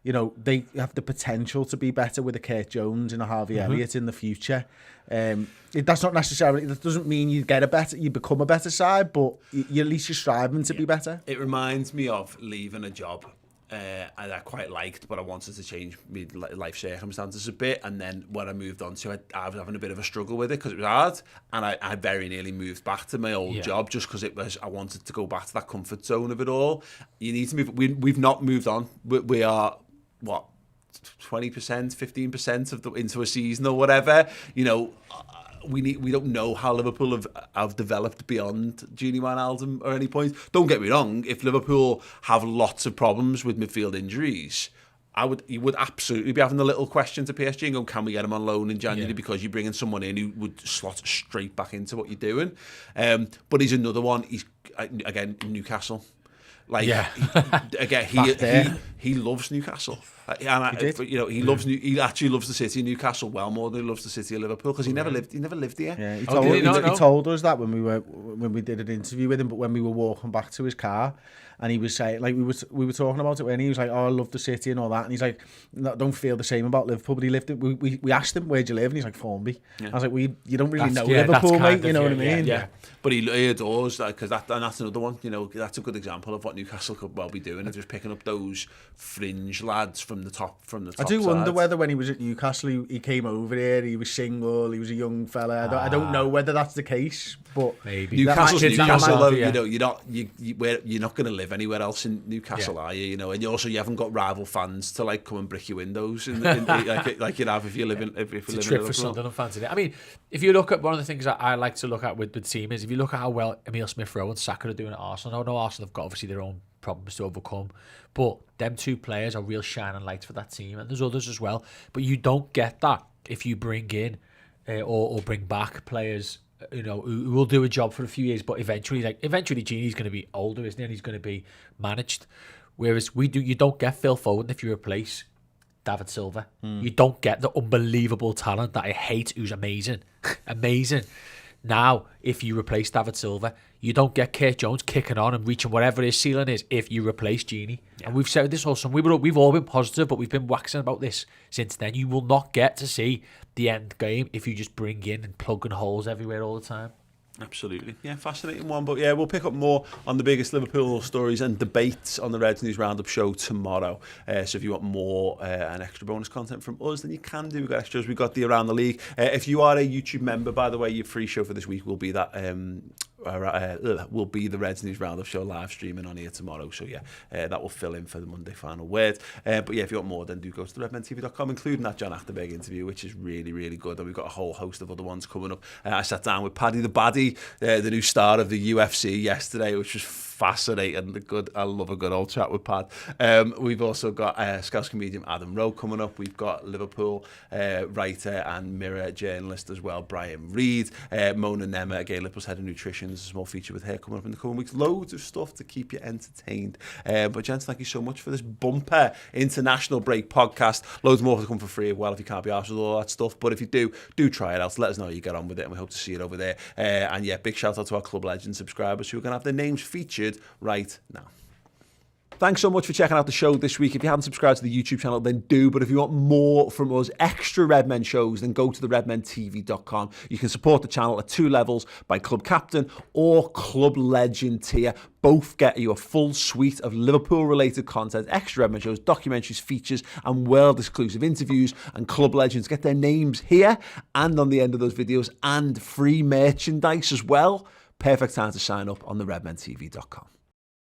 They have the potential to be better with a Kurt Jones and a Harvey Elliott in the future. That's not necessarily, that doesn't mean you become a better side, but at least you're striving to be better. It reminds me of leaving a job and I quite liked, but I wanted to change my life circumstances a bit. And then when I moved on to it, I was having a bit of a struggle with it because it was hard, and I very nearly moved back to my old job just because I wanted to go back to that comfort zone of it all. You need to move. We've not moved on. We are what, 20%, 15% into a season or whatever. We don't know how Liverpool have developed beyond Gini Wijnaldum at any point. Don't get me wrong, if Liverpool have lots of problems with midfield injuries, you would absolutely be having a little question to PSG and going, can we get him on loan in January, because you're bringing someone in who would slot straight back into what you're doing. But he's another one. He's, again, Newcastle. He loves Newcastle, he actually loves the city of Newcastle well more than he loves the city of Liverpool, because he never lived here. Yeah, he told us that when we did an interview with him, but when we were walking back to his car, and he was saying, like, we were talking about it when he was like, oh, I love the city and all that, and he's like, no, don't feel the same about Liverpool, but he lived it. We asked him, where'd you live, and he's like, Formby. I was like, you don't really know Liverpool, mate, you know what I mean? Yeah. But he adores that, because that's another one, that's a good example of what Newcastle could well be doing, just picking up those fringe lads from the top I do wonder whether when he was at Newcastle, he came over here, he was single, he was a young fella. I don't know whether that's the case, but maybe Newcastle though, you're not going to live anywhere else in Newcastle, are you? And you haven't got rival fans to like come and brick your windows like you'd have if you live in it's a trip for Sunderland fans. I mean, if you look at one of the things that I like to look at with the team is if you look at how well Emile Smith-Rowe and Saka are doing at Arsenal. I know Arsenal have got obviously their own problems to overcome, but them two players are real shining lights for that team, and there's others as well, but you don't get that if you bring in or bring back players who will do a job for a few years, but eventually Gini's going to be older, isn't he, and he's going to be managed, whereas you don't get Phil Foden if you replace David Silva. You don't get the unbelievable talent that I hate, who's amazing now. If you replace David Silva, you don't get Kurt Jones kicking on and reaching whatever his ceiling is if you replace Gini. And we've said this also, we've all been positive, but we've been waxing about this since then. You will not get to see the end game if you just bring in and plug in holes everywhere all the time. Absolutely. Yeah, fascinating one. But yeah, we'll pick up more on the biggest Liverpool stories and debates on the Reds News Roundup show tomorrow. So if you want more and extra bonus content from us, then you can do. We've got extras. We've got the Around the League. If you are a YouTube member, by the way, your free show for this week will be that will be the Reds News Roundup show live streaming on here tomorrow. So yeah, that will fill in for the Monday final word. But yeah, if you want more, then do go to the redmentv.com, including that John Achterberg interview, which is really, really good. And we've got a whole host of other ones coming up. I sat down with Paddy the Baddie, the new star of the UFC yesterday, which was fascinating. I love a good old chat with Pad. We've also got Scouse comedian Adam Rowe coming up. We've got Liverpool writer and Mirror journalist as well, Brian Reid. Mona Nema, again, Liverpool's head of nutrition. There's a small feature with her coming up in the coming weeks. Loads of stuff to keep you entertained. But gents, thank you so much for this bumper international break podcast. Loads more to come for free as well if you can't be arsed with all that stuff. But if you do try it out. Let us know how you get on with it, and we hope to see it over there. And yeah, big shout out to our Club Legends subscribers who are going to have their names featured right now. Thanks so much for checking out the show this week. If you haven't subscribed to the YouTube channel, then do. But if you want more from us, extra Redmen shows, then go to the redmentv.com. You can support the channel at 2 levels, by Club Captain or Club Legend tier. Both get you a full suite of Liverpool-related content, extra Redmen shows, documentaries, features, and world-exclusive interviews. And Club Legends get their names here and on the end of those videos, and free merchandise as well. Perfect time to sign up on the redmentv.com.